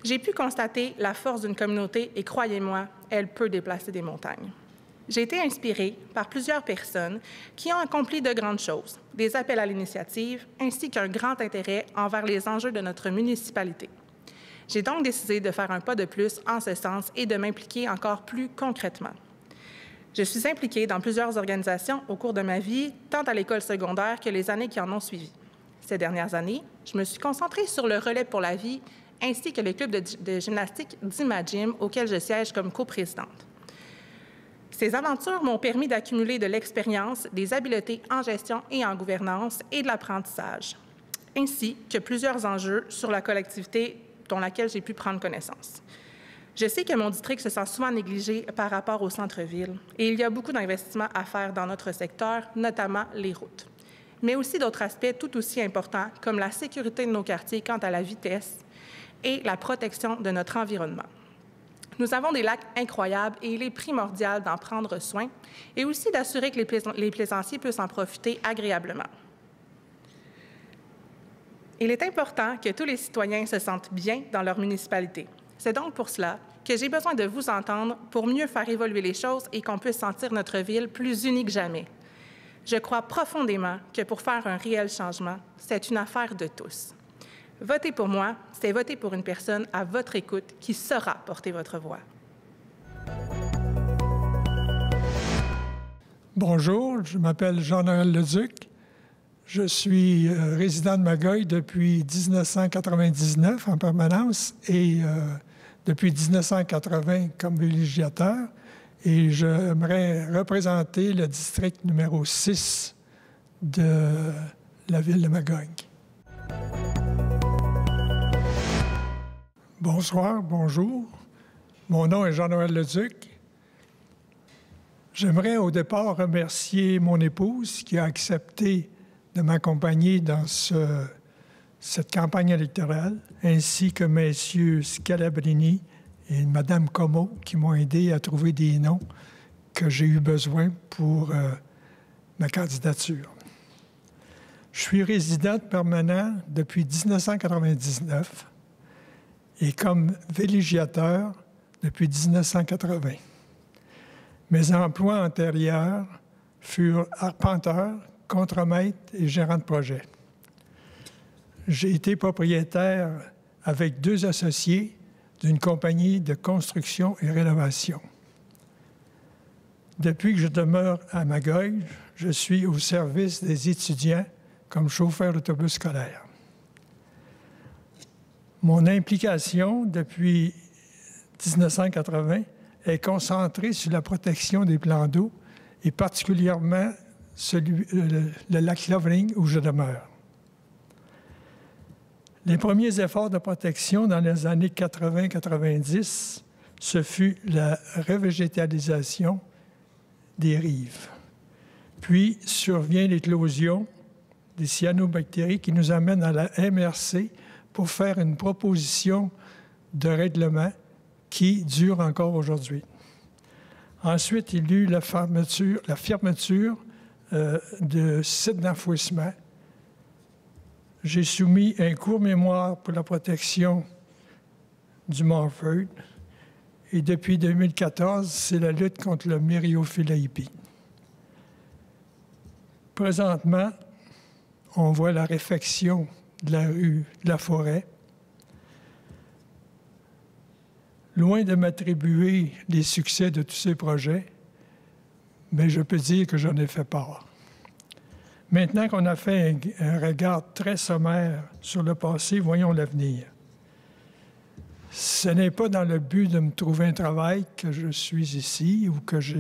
Speaker 15: J'ai pu constater la force d'une communauté et croyez-moi, elle peut déplacer des montagnes. J'ai été inspirée par plusieurs personnes qui ont accompli de grandes choses, des appels à l'initiative, ainsi qu'un grand intérêt envers les enjeux de notre municipalité. J'ai donc décidé de faire un pas de plus en ce sens et de m'impliquer encore plus concrètement. Je suis impliquée dans plusieurs organisations au cours de ma vie, tant à l'école secondaire que les années qui en ont suivi. Ces dernières années, je me suis concentrée sur le Relais pour la vie, ainsi que le club de gymnastique d'Imagim, auquel je siège comme coprésidente. Ces aventures m'ont permis d'accumuler de l'expérience, des habiletés en gestion et en gouvernance et de l'apprentissage, ainsi que plusieurs enjeux sur la collectivité dont laquelle j'ai pu prendre connaissance. Je sais que mon district se sent souvent négligé par rapport au centre-ville et il y a beaucoup d'investissements à faire dans notre secteur, notamment les routes, mais aussi d'autres aspects tout aussi importants comme la sécurité de nos quartiers quant à la vitesse et la protection de notre environnement. Nous avons des lacs incroyables et il est primordial d'en prendre soin et aussi d'assurer que les plaisanciers puissent en profiter agréablement. Il est important que tous les citoyens se sentent bien dans leur municipalité. C'est donc pour cela que j'ai besoin de vous entendre pour mieux faire évoluer les choses et qu'on puisse sentir notre ville plus unie que jamais. Je crois profondément que pour faire un réel changement, c'est une affaire de tous. Votez pour moi, c'est voter pour une personne à votre écoute qui saura porter votre voix.
Speaker 16: Bonjour, je m'appelle Jean-Noël Leduc. Je suis résident de Magog depuis 1999 en permanence et depuis 1980 comme villégiateur. Et j'aimerais représenter le district numéro 6 de la ville de Magog. Bonsoir, bonjour. Mon nom est Jean-Noël Leduc. J'aimerais au départ remercier mon épouse qui a accepté de m'accompagner dans cette campagne électorale, ainsi que messieurs Scalabrini et Mme Como qui m'ont aidé à trouver des noms que j'ai eu besoin pour ma candidature. Je suis résident permanent depuis 1999 et comme villégiateur depuis 1980. Mes emplois antérieurs furent arpenteur, contremaître et gérant de projet. J'ai été propriétaire avec 2 associés d'une compagnie de construction et rénovation. Depuis que je demeure à Magog, je suis au service des étudiants comme chauffeur d'autobus scolaire. Mon implication depuis 1980 est concentrée sur la protection des plans d'eau et particulièrement le lac Lovering où je demeure. Les premiers efforts de protection dans les années 80-90 ce fut la revégétalisation des rives. Puis survient l'éclosion des cyanobactéries qui nous amène à la MRC pour faire une proposition de règlement qui dure encore aujourd'hui. Ensuite, il y eut la fermeture de sites d'enfouissement. J'ai soumis un court mémoire pour la protection du Morford. Et depuis 2014, c'est la lutte contre le Myriophylla-hippie. Présentement, on voit la réfection de la rue de la Forêt. Loin de m'attribuer les succès de tous ces projets, mais je peux dire que j'en ai fait part. Maintenant qu'on a fait un regard très sommaire sur le passé, voyons l'avenir. Ce n'est pas dans le but de me trouver un travail que je suis ici ou que je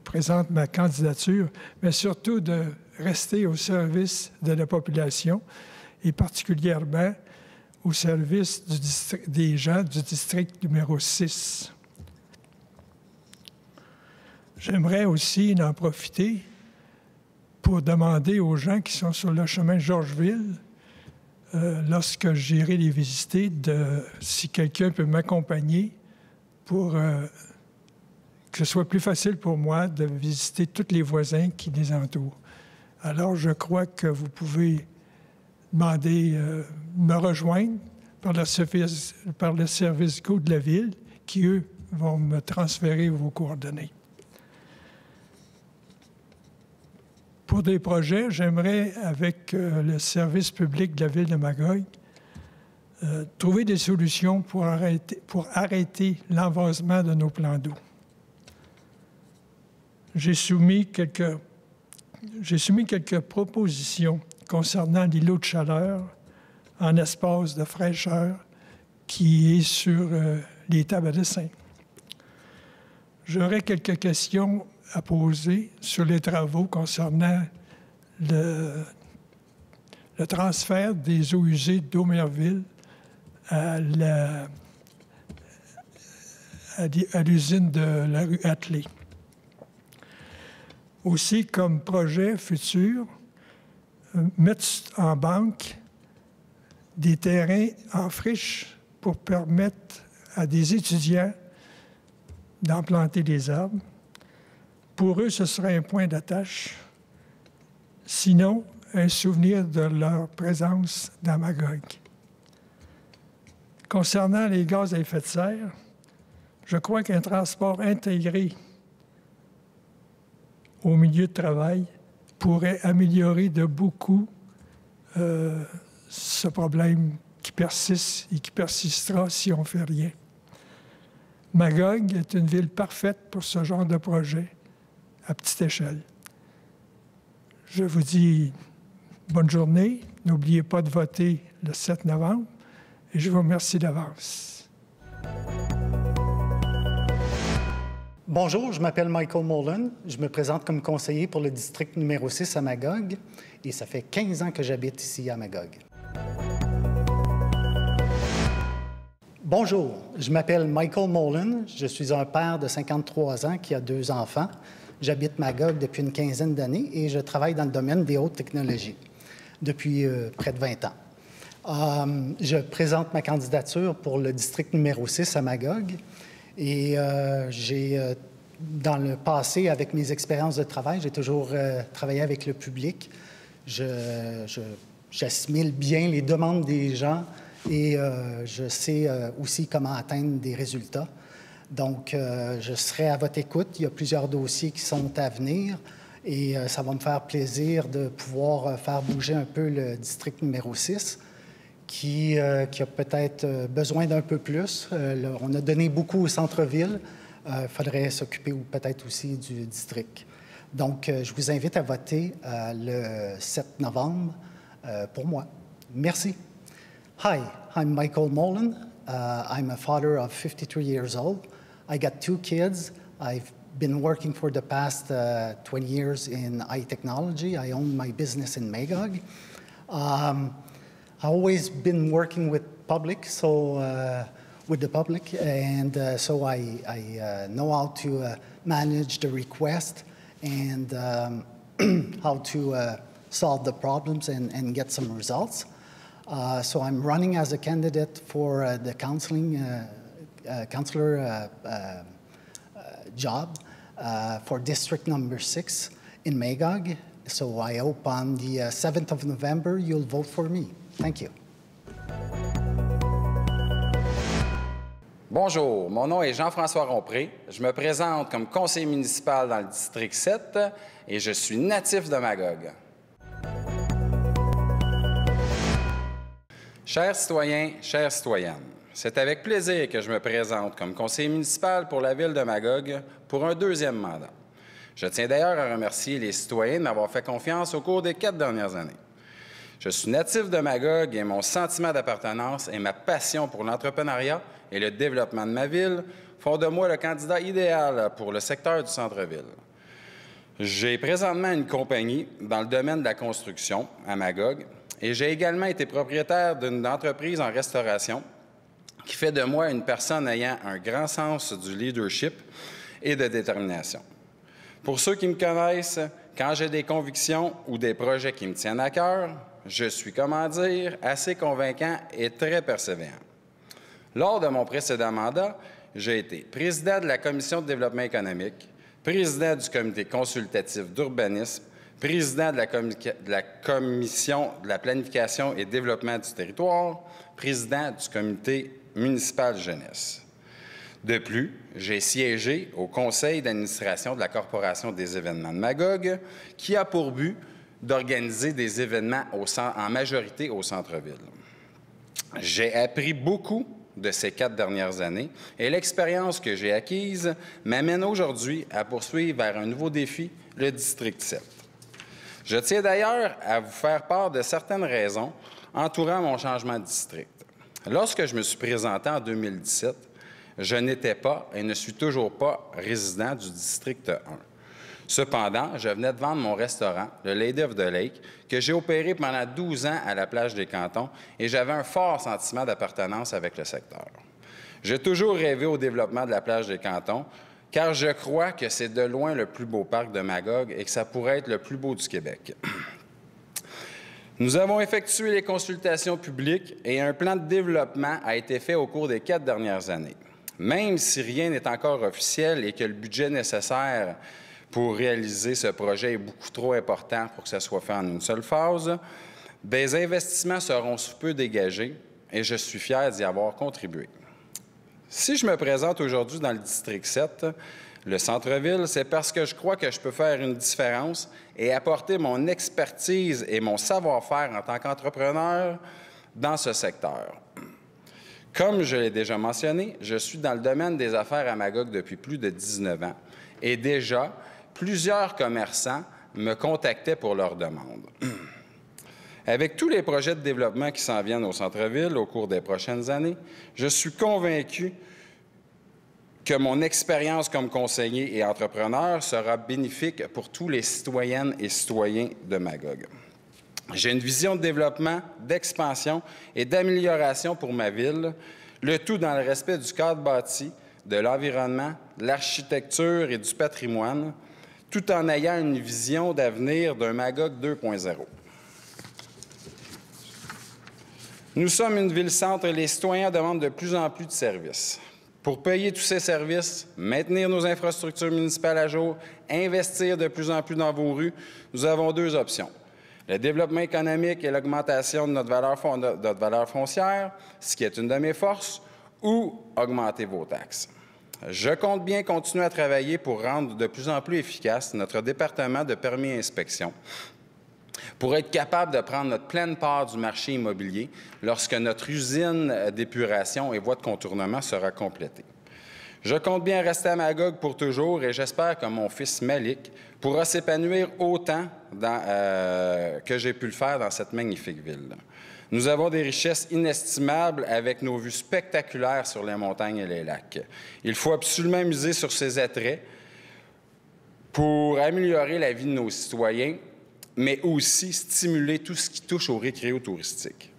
Speaker 16: présente ma candidature, mais surtout de rester au service de la population et particulièrement au service des gens du district numéro 6. J'aimerais aussi en profiter pour demander aux gens qui sont sur le chemin de Georgeville, lorsque j'irai les visiter, si quelqu'un peut m'accompagner pour que ce soit plus facile pour moi de visiter tous les voisins qui les entourent. Alors, je crois que vous pouvez demander, me rejoindre par le service GO de la Ville, qui, eux, vont me transférer vos coordonnées. Pour des projets, j'aimerais, avec le service public de la Ville de Magog, trouver des solutions pour arrêter l'envasement de nos plans d'eau. J'ai soumis quelques propositions concernant l'îlot de chaleur en espace de fraîcheur qui est sur les tables à dessin. J'aurais quelques questions à poser sur les travaux concernant le transfert des eaux usées d'Aumerville à l'usine de la rue Attelé. Aussi, comme projet futur, mettre en banque des terrains en friche pour permettre à des étudiants d'en planter des arbres. Pour eux, ce serait un point d'attache. Sinon, un souvenir de leur présence dans Magog. Concernant les gaz à effet de serre, je crois qu'un transport intégré au milieu de travail pourrait améliorer de beaucoup ce problème qui persiste et qui persistera si on ne fait rien. Magog est une ville parfaite pour ce genre de projet à petite échelle. Je vous dis bonne journée. N'oubliez pas de voter le 7 novembre et je vous remercie d'avance.
Speaker 17: Bonjour, je m'appelle Michael Molan. Je me présente comme conseiller pour le district numéro 6 à Magog et ça fait 15 ans que j'habite ici à Magog. Bonjour, je m'appelle Michael Molan. Je suis un père de 53 ans qui a 2 enfants. J'habite Magog depuis une quinzaine d'années et je travaille dans le domaine des hautes technologies depuis près de 20 ans. Je présente ma candidature pour le district numéro 6 à Magog et dans le passé, avec mes expériences de travail, j'ai toujours travaillé avec le public. J'assimile bien les demandes des gens et je sais aussi comment atteindre des résultats. Donc, je serai à votre écoute. Il y a plusieurs dossiers qui sont à venir et ça va me faire plaisir de pouvoir faire bouger un peu le district numéro 6 qui a peut-être besoin d'un peu plus. On a donné beaucoup au centre-ville. Il faudrait s'occuper peut-être aussi du district. Donc, je vous invite à voter le 7 novembre pour moi. Merci. Hi, I'm Michael Molan. I'm a father of 53 years old. I got 2 kids. I've been working for the past 20 years in technology. I own my business in Magog. I've always been working with public, so with the public, and so I know how to manage the request and how to solve the problems and get some results. So I'm running as a candidate for the counselor job for District Number 6 in Magog. So I hope on the 7th of November you'll vote for me. Thank you.
Speaker 18: Bonjour, mon nom est Jean-François Rompré. Je me présente comme conseiller municipal dans le district 7 et je suis natif de Magog. Chers citoyens, chères citoyennes, c'est avec plaisir que je me présente comme conseiller municipal pour la ville de Magog pour un deuxième mandat. Je tiens d'ailleurs à remercier les citoyens de m'avoir fait confiance au cours des 4 dernières années. Je suis natif de Magog et mon sentiment d'appartenance et ma passion pour l'entrepreneuriat et le développement de ma ville font de moi le candidat idéal pour le secteur du centre-ville. J'ai présentement une compagnie dans le domaine de la construction à Magog et j'ai également été propriétaire d'une entreprise en restauration qui fait de moi une personne ayant un grand sens du leadership et de détermination. Pour ceux qui me connaissent, quand j'ai des convictions ou des projets qui me tiennent à cœur, je suis, comment dire, assez convaincant et très persévérant. Lors de mon précédent mandat, j'ai été président de la Commission de développement économique, président du Comité consultatif d'urbanisme, président de la Commission de la planification et développement du territoire, président du Comité municipal jeunesse. De plus, j'ai siégé au conseil d'administration de la Corporation des événements de Magog, qui a pour but d'organiser des événements en majorité au centre-ville. J'ai appris beaucoup de ces 4 dernières années et l'expérience que j'ai acquise m'amène aujourd'hui à poursuivre vers un nouveau défi, le District 7. Je tiens d'ailleurs à vous faire part de certaines raisons entourant mon changement de district. Lorsque je me suis présenté en 2017, je n'étais pas et ne suis toujours pas résident du District 1. Cependant, je venais de vendre mon restaurant, le Lady of the Lake, que j'ai opéré pendant 12 ans à la plage des Cantons et j'avais un fort sentiment d'appartenance avec le secteur. J'ai toujours rêvé au développement de la plage des Cantons, car je crois que c'est de loin le plus beau parc de Magog et que ça pourrait être le plus beau du Québec. Nous avons effectué les consultations publiques et un plan de développement a été fait au cours des 4 dernières années. Même si rien n'est encore officiel et que le budget nécessaire pour réaliser ce projet est beaucoup trop important pour que ça soit fait en une seule phase, des investissements seront sous peu dégagés et je suis fier d'y avoir contribué. Si je me présente aujourd'hui dans le District 7, le centre-ville, c'est parce que je crois que je peux faire une différence et apporter mon expertise et mon savoir-faire en tant qu'entrepreneur dans ce secteur. Comme je l'ai déjà mentionné, je suis dans le domaine des affaires à Magog depuis plus de 19 ans et déjà, plusieurs commerçants me contactaient pour leurs demandes. Avec tous les projets de développement qui s'en viennent au centre-ville au cours des prochaines années, je suis convaincu que mon expérience comme conseiller et entrepreneur sera bénéfique pour tous les citoyennes et citoyens de Magog. J'ai une vision de développement, d'expansion et d'amélioration pour ma ville, le tout dans le respect du cadre bâti, de l'environnement, de l'architecture et du patrimoine, tout en ayant une vision d'avenir d'un Magog 2.0. Nous sommes une ville-centre et les citoyens demandent de plus en plus de services. Pour payer tous ces services, maintenir nos infrastructures municipales à jour, investir de plus en plus dans vos rues, nous avons 2 options. Le développement économique et l'augmentation de notre valeur foncière, ce qui est une de mes forces, ou augmenter vos taxes. Je compte bien continuer à travailler pour rendre de plus en plus efficace notre département de permis et inspection, pour être capable de prendre notre pleine part du marché immobilier lorsque notre usine d'épuration et voie de contournement sera complétée. Je compte bien rester à Magog pour toujours et j'espère que mon fils Malik pourra s'épanouir autant que j'ai pu le faire dans cette magnifique ville. Nous avons des richesses inestimables avec nos vues spectaculaires sur les montagnes et les lacs. Il faut absolument miser sur ces attraits pour améliorer la vie de nos citoyens, mais aussi stimuler tout ce qui touche au récréo touristique.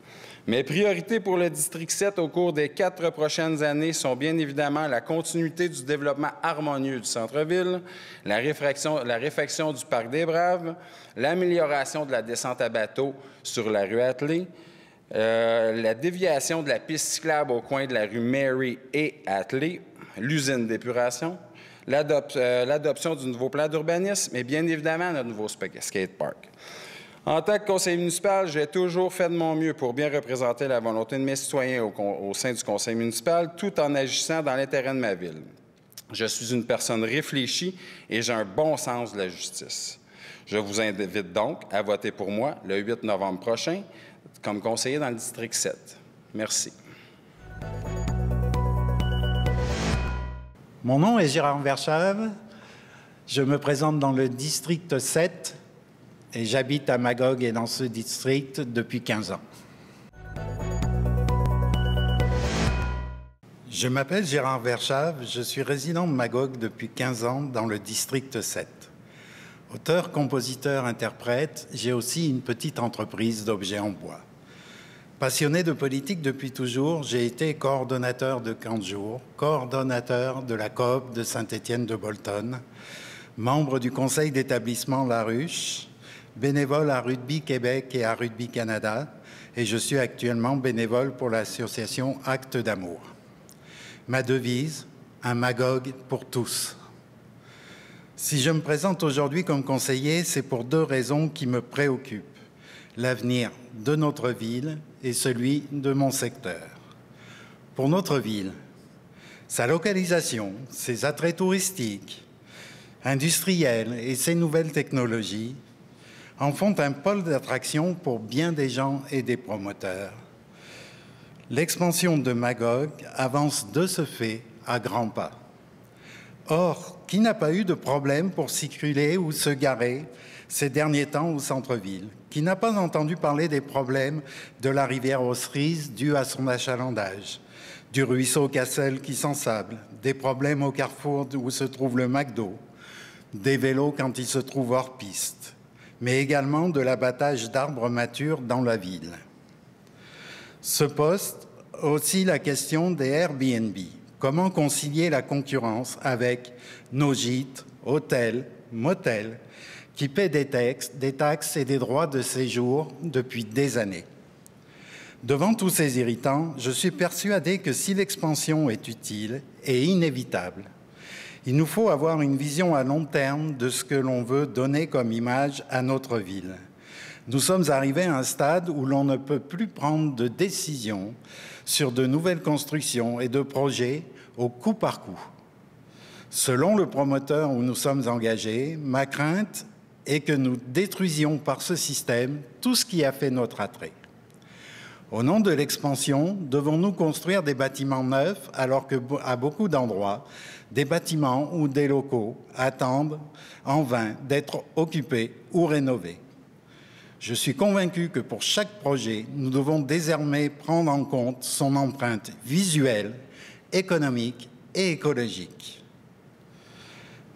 Speaker 18: Mes priorités pour le District 7 au cours des 4 prochaines années sont bien évidemment la continuité du développement harmonieux du centre-ville, la réfection du Parc des Braves, l'amélioration de la descente à bateau sur la rue Attelé, la déviation de la piste cyclable au coin de la rue Mary et Attelé, l'usine d'épuration, l'adoption du nouveau plan d'urbanisme et bien évidemment notre nouveau skatepark. En tant que conseiller municipal, j'ai toujours fait de mon mieux pour bien représenter la volonté de mes citoyens au sein du conseil municipal, tout en agissant dans l'intérêt de ma ville. Je suis une personne réfléchie et j'ai un bon sens de la justice. Je vous invite donc à voter pour moi le 8 novembre prochain comme conseiller dans le district 7. Merci.
Speaker 19: Mon nom est Gérard Verschave. Je me présente dans le district 7 et j'habite à Magog et dans ce district depuis 15 ans. Je m'appelle Gérard Verschave, je suis résident de Magog depuis 15 ans dans le district 7. Auteur, compositeur, interprète, j'ai aussi une petite entreprise d'objets en bois. Passionné de politique depuis toujours, j'ai été coordonnateur de Camp de jour, coordonnateur de la coop de Saint-Étienne de Bolton, membre du conseil d'établissement La Ruche, bénévole à Rugby Québec et à Rugby Canada, et je suis actuellement bénévole pour l'association Actes d'amour. Ma devise, un Magog pour tous. Si je me présente aujourd'hui comme conseiller, c'est pour 2 raisons qui me préoccupent. L'avenir de notre ville et celui de mon secteur. Pour notre ville, sa localisation, ses attraits touristiques, industriels et ses nouvelles technologies en font un pôle d'attraction pour bien des gens et des promoteurs. L'expansion de Magog avance de ce fait à grands pas. Or, qui n'a pas eu de problème pour circuler ou se garer ces derniers temps au centre-ville? Qui n'a pas entendu parler des problèmes de la rivière aux Cerises dus à son achalandage, du ruisseau Cassel qui s'ensable, des problèmes au carrefour où se trouve le McDo, des vélos quand ils se trouvent hors piste, mais également de l'abattage d'arbres matures dans la ville. Se pose aussi la question des Airbnb. Comment concilier la concurrence avec nos gîtes, hôtels, motels, qui paient des taxes et des droits de séjour depuis des années. Devant tous ces irritants, je suis persuadé que si l'expansion est utile et inévitable, il nous faut avoir une vision à long terme de ce que l'on veut donner comme image à notre ville. Nous sommes arrivés à un stade où l'on ne peut plus prendre de décisions sur de nouvelles constructions et de projets au coup par coup. Selon le promoteur où nous sommes engagés, ma crainte est que nous détruisions par ce système tout ce qui a fait notre attrait. Au nom de l'expansion, devons-nous construire des bâtiments neufs alors qu'à beaucoup d'endroits, des bâtiments ou des locaux attendent en vain d'être occupés ou rénovés? Je suis convaincu que pour chaque projet, nous devons désormais prendre en compte son empreinte visuelle, économique et écologique,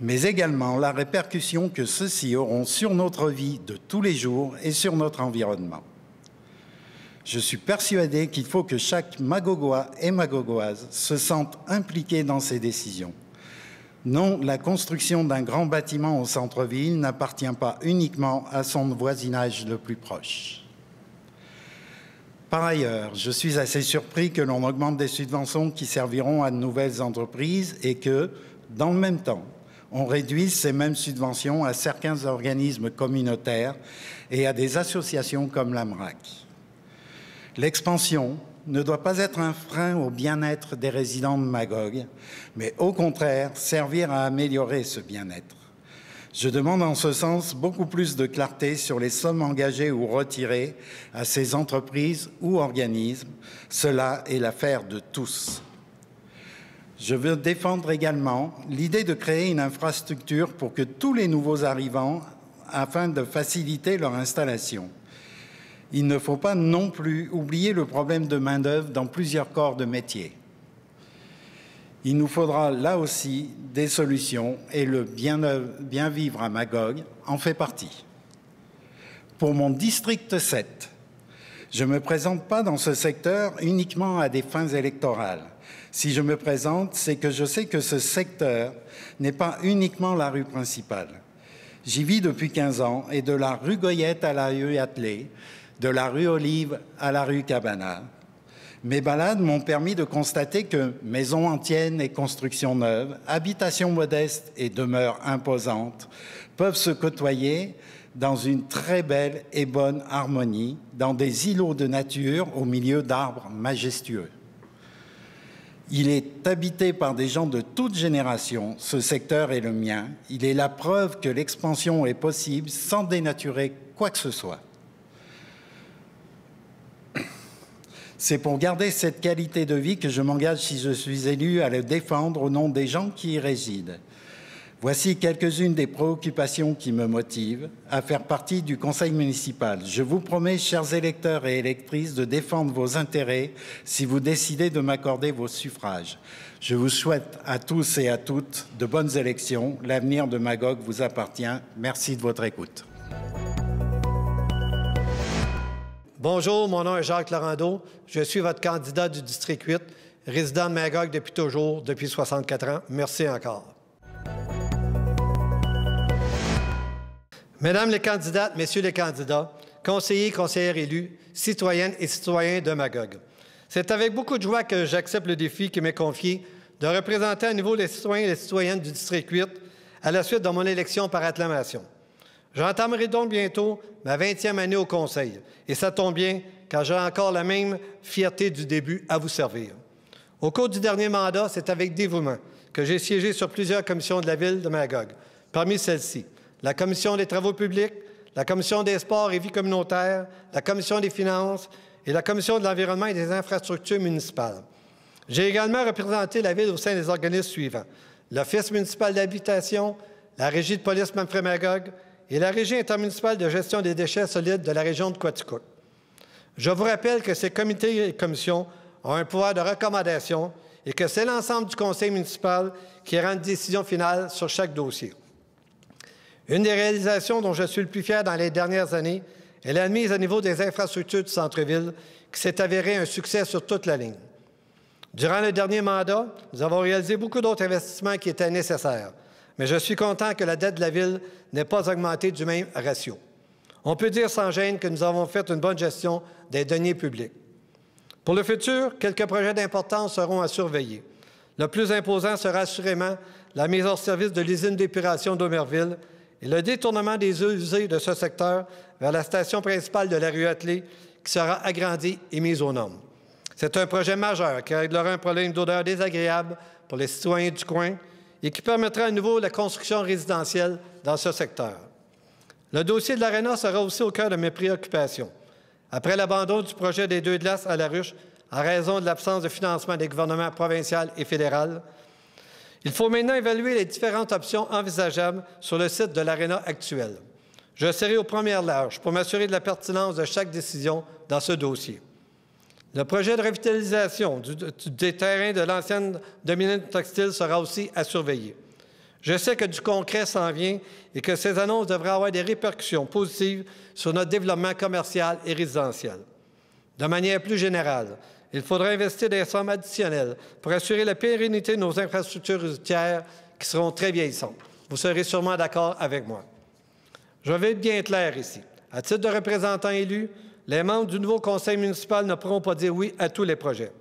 Speaker 19: mais également la répercussion que ceux-ci auront sur notre vie de tous les jours et sur notre environnement. Je suis persuadé qu'il faut que chaque Magogois et Magogoise se sente impliqué dans ces décisions. Non, la construction d'un grand bâtiment au centre-ville n'appartient pas uniquement à son voisinage le plus proche. Par ailleurs, je suis assez surpris que l'on augmente des subventions qui serviront à de nouvelles entreprises et que, dans le même temps, on réduise ces mêmes subventions à certains organismes communautaires et à des associations comme l'AMRAC. L'expansion ne doit pas être un frein au bien-être des résidents de Magog, mais au contraire servir à améliorer ce bien-être. Je demande en ce sens beaucoup plus de clarté sur les sommes engagées ou retirées à ces entreprises ou organismes. Cela est l'affaire de tous. Je veux défendre également l'idée de créer une infrastructure pour que tous les nouveaux arrivants, afin de faciliter leur installation. Il ne faut pas non plus oublier le problème de main-d'œuvre dans plusieurs corps de métier. Il nous faudra là aussi des solutions et le bien vivre à Magog en fait partie. Pour mon district 7, Je ne me présente pas dans ce secteur uniquement à des fins électorales. Si je me présente, c'est que je sais que ce secteur n'est pas uniquement la rue principale. J'y vis depuis 15 ans et de la rue Goyette à la rue Attelé, de la rue Olive à la rue Cabana. Mes balades m'ont permis de constater que maisons anciennes et constructions neuves, habitations modestes et demeures imposantes peuvent se côtoyer dans une très belle et bonne harmonie, dans des îlots de nature au milieu d'arbres majestueux. Il est habité par des gens de toutes générations. Ce secteur est le mien. Il est la preuve que l'expansion est possible sans dénaturer quoi que ce soit. C'est pour garder cette qualité de vie que je m'engage, si je suis élu, à le défendre au nom des gens qui y résident. Voici quelques-unes des préoccupations qui me motivent à faire partie du conseil municipal. Je vous promets, chers électeurs et électrices, de défendre vos intérêts si vous décidez de m'accorder vos suffrages. Je vous souhaite à tous et à toutes de bonnes élections. L'avenir de Magog vous appartient. Merci de votre écoute.
Speaker 20: Bonjour, mon nom est Jacques Laurando. Je suis votre candidat du district 8, résident de Magog depuis toujours, depuis 64 ans. Merci encore. Mesdames les candidates, Messieurs les candidats, conseillers, conseillères élus, citoyennes et citoyens de Magog, c'est avec beaucoup de joie que j'accepte le défi qui m'est confié de représenter à nouveau les citoyens et les citoyennes du district 8 à la suite de mon élection par acclamation. J'entamerai donc bientôt ma 20e année au conseil, et ça tombe bien car j'ai encore la même fierté du début à vous servir. Au cours du dernier mandat, c'est avec dévouement que j'ai siégé sur plusieurs commissions de la ville de Magog. Parmi celles-ci, la Commission des travaux publics, la Commission des sports et vie communautaire, la Commission des finances et la Commission de l'environnement et des infrastructures municipales. J'ai également représenté la ville au sein des organismes suivants: l'Office municipal d'habitation, la Régie de police Manfred-Magog et la Régie intermunicipale de gestion des déchets solides de la région de Quaticook. Je vous rappelle que ces comités et commissions ont un pouvoir de recommandation et que c'est l'ensemble du conseil municipal qui rend une décision finale sur chaque dossier. Une des réalisations dont je suis le plus fier dans les dernières années est la mise à niveau des infrastructures du centre-ville, qui s'est avérée un succès sur toute la ligne. Durant le dernier mandat, nous avons réalisé beaucoup d'autres investissements qui étaient nécessaires, mais je suis content que la dette de la Ville n'ait pas augmenté du même ratio. On peut dire sans gêne que nous avons fait une bonne gestion des deniers publics. Pour le futur, quelques projets d'importance seront à surveiller. Le plus imposant sera assurément la mise hors service de l'usine d'épuration d'Omerville et le détournement des eaux usées de ce secteur vers la station principale de la rue Attelé, qui sera agrandie et mise aux normes. C'est un projet majeur qui réglera un problème d'odeur désagréable pour les citoyens du coin et qui permettra à nouveau la construction résidentielle dans ce secteur. Le dossier de l'Aréna sera aussi au cœur de mes préoccupations. Après l'abandon du projet des 2 glaces à la ruche, en raison de l'absence de financement des gouvernements provincial et fédéral, il faut maintenant évaluer les différentes options envisageables sur le site de l'Aréna actuel. Je serai aux premières loges pour m'assurer de la pertinence de chaque décision dans ce dossier. Le projet de revitalisation des terrains de l'ancienne dominante textile sera aussi à surveiller. Je sais que du concret s'en vient et que ces annonces devraient avoir des répercussions positives sur notre développement commercial et résidentiel. De manière plus générale, il faudra investir des sommes additionnelles pour assurer la pérennité de nos infrastructures routières qui seront très vieillissantes. Vous serez sûrement d'accord avec moi. Je vais être bien clair ici. À titre de représentant élu, les membres du nouveau conseil municipal ne pourront pas dire oui à tous les projets.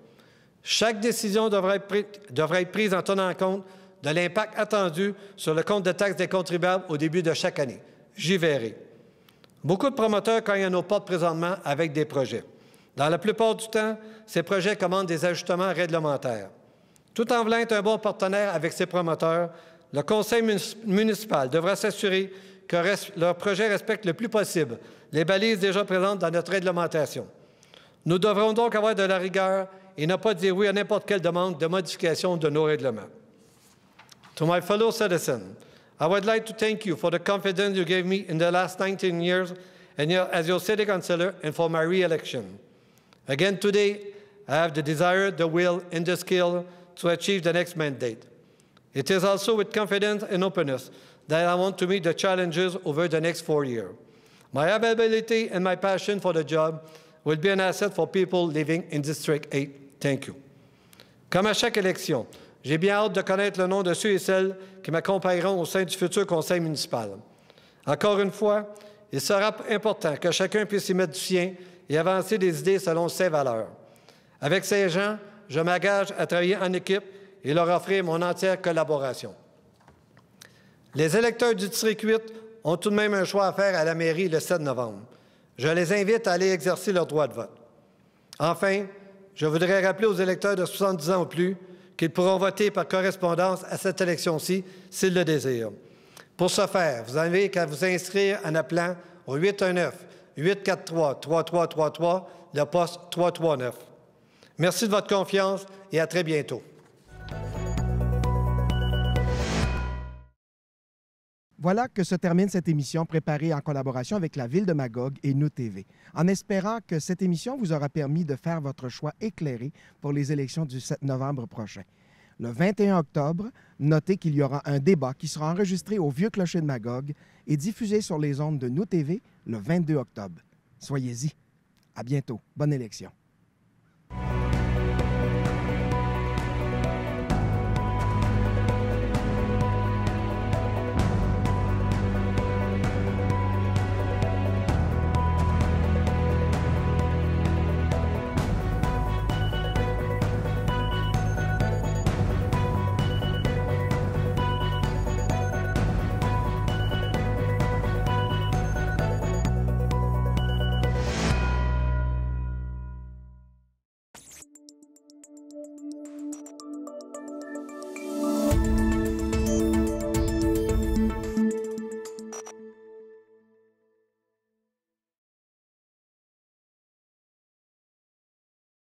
Speaker 20: Chaque décision devra être prise en tenant compte de l'impact attendu sur le compte de taxes des contribuables au début de chaque année. J'y verrai. Beaucoup de promoteurs cognent à nos portes présentement avec des projets. Dans la plupart du temps, ces projets commandent des ajustements réglementaires. Tout en voulant être un bon partenaire avec ces promoteurs, le conseil municipal devra s'assurer que leurs projets respectent le plus possible les balises déjà présentes dans notre réglementation. Nous devrons donc avoir de la rigueur et ne pas dire oui à n'importe quelle demande de modification de nos règlements. To my fellow citizens, I would like to thank you for the confidence you gave me in the last 19 years as your city councillor and for my re-election. Again today, I have the desire, the will, and the skill to achieve the next mandate. It is also with confidence and openness that I want to meet the challenges over the next 4 years. My availability and my passion for the job will be an asset for people living in District 8. Thank you. Comme à chaque élection, j'ai bien hâte de connaître le nom de ceux et celles qui m'accompagneront au sein du futur conseil municipal. Encore une fois, il sera important que chacun puisse y mettre du sien et avancer des idées selon ses valeurs. Avec ces gens, je m'engage à travailler en équipe et leur offrir mon entière collaboration. Les électeurs du District 8 ont tout de même un choix à faire à la mairie le 7 novembre. Je les invite à aller exercer leur droit de vote. Enfin, je voudrais rappeler aux électeurs de 70 ans ou plus qu'ils pourront voter par correspondance à cette élection-ci s'ils le désirent. Pour ce faire, vous n'avez qu'à vous inscrire en appelant au 819-843-3333, le poste 339. Merci de votre confiance et à très bientôt.
Speaker 1: Voilà que se termine cette émission préparée en collaboration avec la Ville de Magog et Nous TV. En espérant que cette émission vous aura permis de faire votre choix éclairé pour les élections du 7 novembre prochain. Le 21 octobre, notez qu'il y aura un débat qui sera enregistré au Vieux Clocher de Magog et diffusé sur les ondes de Nous TV le 22 octobre. Soyez-y. À bientôt. Bonne élection.